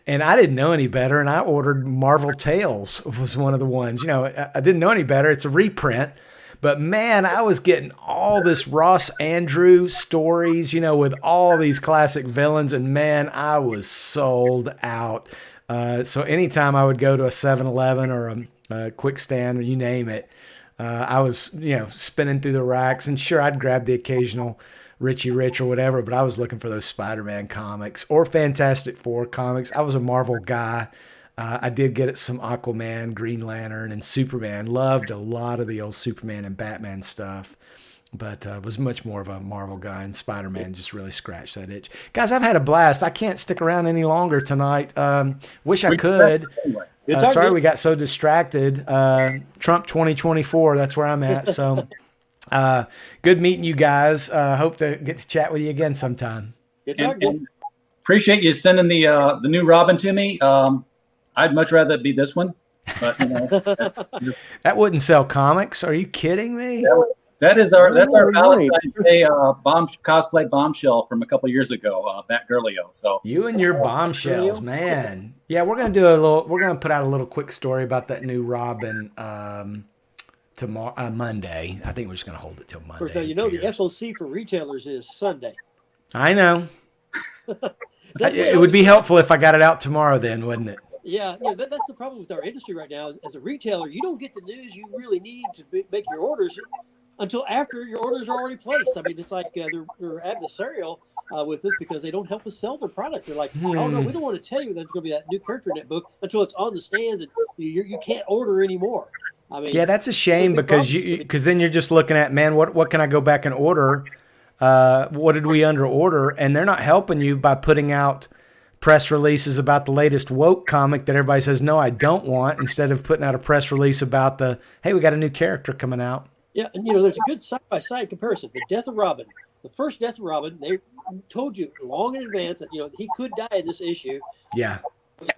And I didn't know any better, and I ordered Marvel Tales was one of the ones. You know, I didn't know any better. It's a reprint. But, man, I was getting all this Ross Andrew stories, you know, with all these classic villains. And, man, I was sold out. So anytime I would go to a 7-Eleven or a Quick Stand or you name it, I was, you know, spinning through the racks. And, sure, I'd grab the occasional Richie Rich or whatever, but I was looking for those Spider-Man comics or Fantastic Four comics. I was a Marvel guy. I did get some Aquaman, Green Lantern, and Superman. Loved a lot of the old Superman and Batman stuff, but was much more of a Marvel guy, and Spider-Man just really scratched that itch. Guys, I've had a blast. I can't stick around any longer tonight. Wish I could. Sorry we got so distracted. Trump 2024, that's where I'm at. So good meeting you guys. Hope to get to chat with you again sometime. And appreciate you sending the new Robin to me. I'd much rather it be this one, but you know, that wouldn't sell comics. Are you kidding me? that's our Valentine's Day cosplay bombshell from a couple years ago, Batgirlio. So you and your bombshells, man. Yeah, we're gonna put out a little quick story about that new Robin tomorrow, Monday. I think we're just gonna hold it till Monday. Of course, now you know the FOC for retailers is Sunday. I know. It would be helpful if I got it out tomorrow, then, wouldn't it? Yeah, that's the problem with our industry right now. As a retailer, you don't get the news you really need to make your orders until after your orders are already placed. I mean, it's like they're adversarial with this because they don't help us sell their product. They're like, oh, no, we don't want to tell you there's going to be that new character in that book until it's on the stands and you can't order anymore. I mean, yeah, that's a shame because then you're just looking at, man, what can I go back and order? What did we under order? And they're not helping you by putting out press releases about the latest woke comic that everybody says, no, I don't want, instead of putting out a press release about hey, we got a new character coming out. Yeah, and there's a good side-by-side comparison. The death of Robin, the first death of Robin, they told you long in advance that he could die in this issue. Yeah.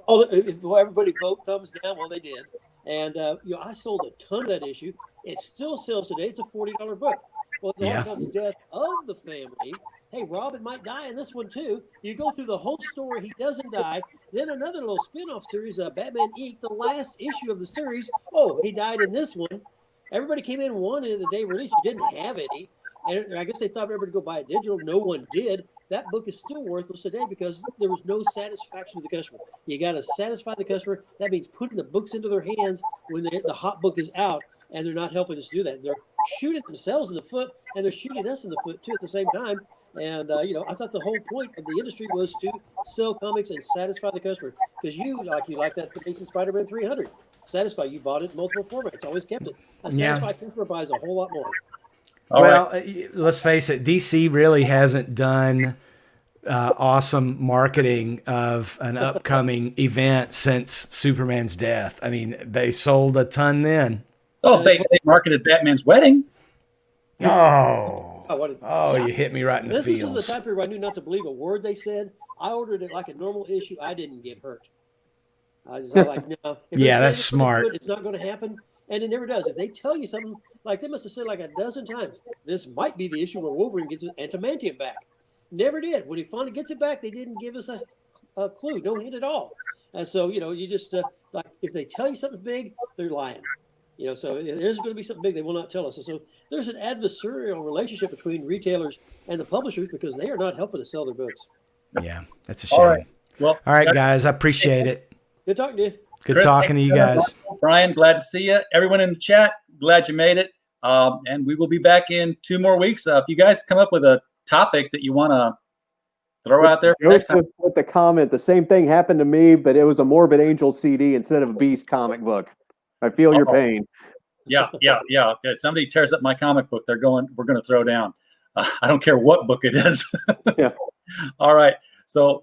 If everybody vote thumbs down, well, they did. And I sold a ton of that issue. It still sells today. It's a $40 book. Well, the death of the family. Hey, Robin might die in this one too. You go through the whole story. He doesn't die. Then another little spin-off series, Batman Inc., the last issue of the series. Oh, he died in this one. Everybody came in wanting the day release. You didn't have any. And I guess they thought everybody would go buy it digital. No one did. That book is still worthless today because there was no satisfaction to the customer. You got to satisfy the customer. That means putting the books into their hands when the hot book is out, and they're not helping us do that. They're shooting themselves in the foot, and they're shooting us in the foot, too, at the same time. And, I thought the whole point of the industry was to sell comics and satisfy the customer. Because you like that Amazing Spider-Man 300. Satisfy. You bought it in multiple formats. Always kept it. A satisfied customer buys a whole lot more. Let's face it. DC really hasn't done awesome marketing of an upcoming event since Superman's death. I mean, they sold a ton then. Oh, they marketed Batman's wedding. You hit me right in the feels. This is the time period where I knew not to believe a word they said. I ordered it like a normal issue. I didn't get hurt. I was like, no. Yeah, that's smart. It's not going to happen. And it never does. If they tell you something, like they must have said like a dozen times, this might be the issue where Wolverine gets his adamantium back. Never did. When he finally gets it back, they didn't give us a clue. No hint at all. And so, you just, like, if they tell you something big, they're lying. So there's going to be something big they will not tell us. And so there's an adversarial relationship between retailers and the publishers because they are not helping us sell their books. Yeah, that's a shame. All right, guys, I appreciate it. Good talking to you. Good talking to you guys. Brian, glad to see you. Everyone in the chat, glad you made it. And we will be back in 2 more weeks. If you guys come up with a topic that you want to throw out there for next time. With the comment, the same thing happened to me, but it was a Morbid Angel CD instead of a Beast comic book. I feel your pain. Yeah. If somebody tears up my comic book, we're going to throw down. I don't care what book it is. Yeah. All right. So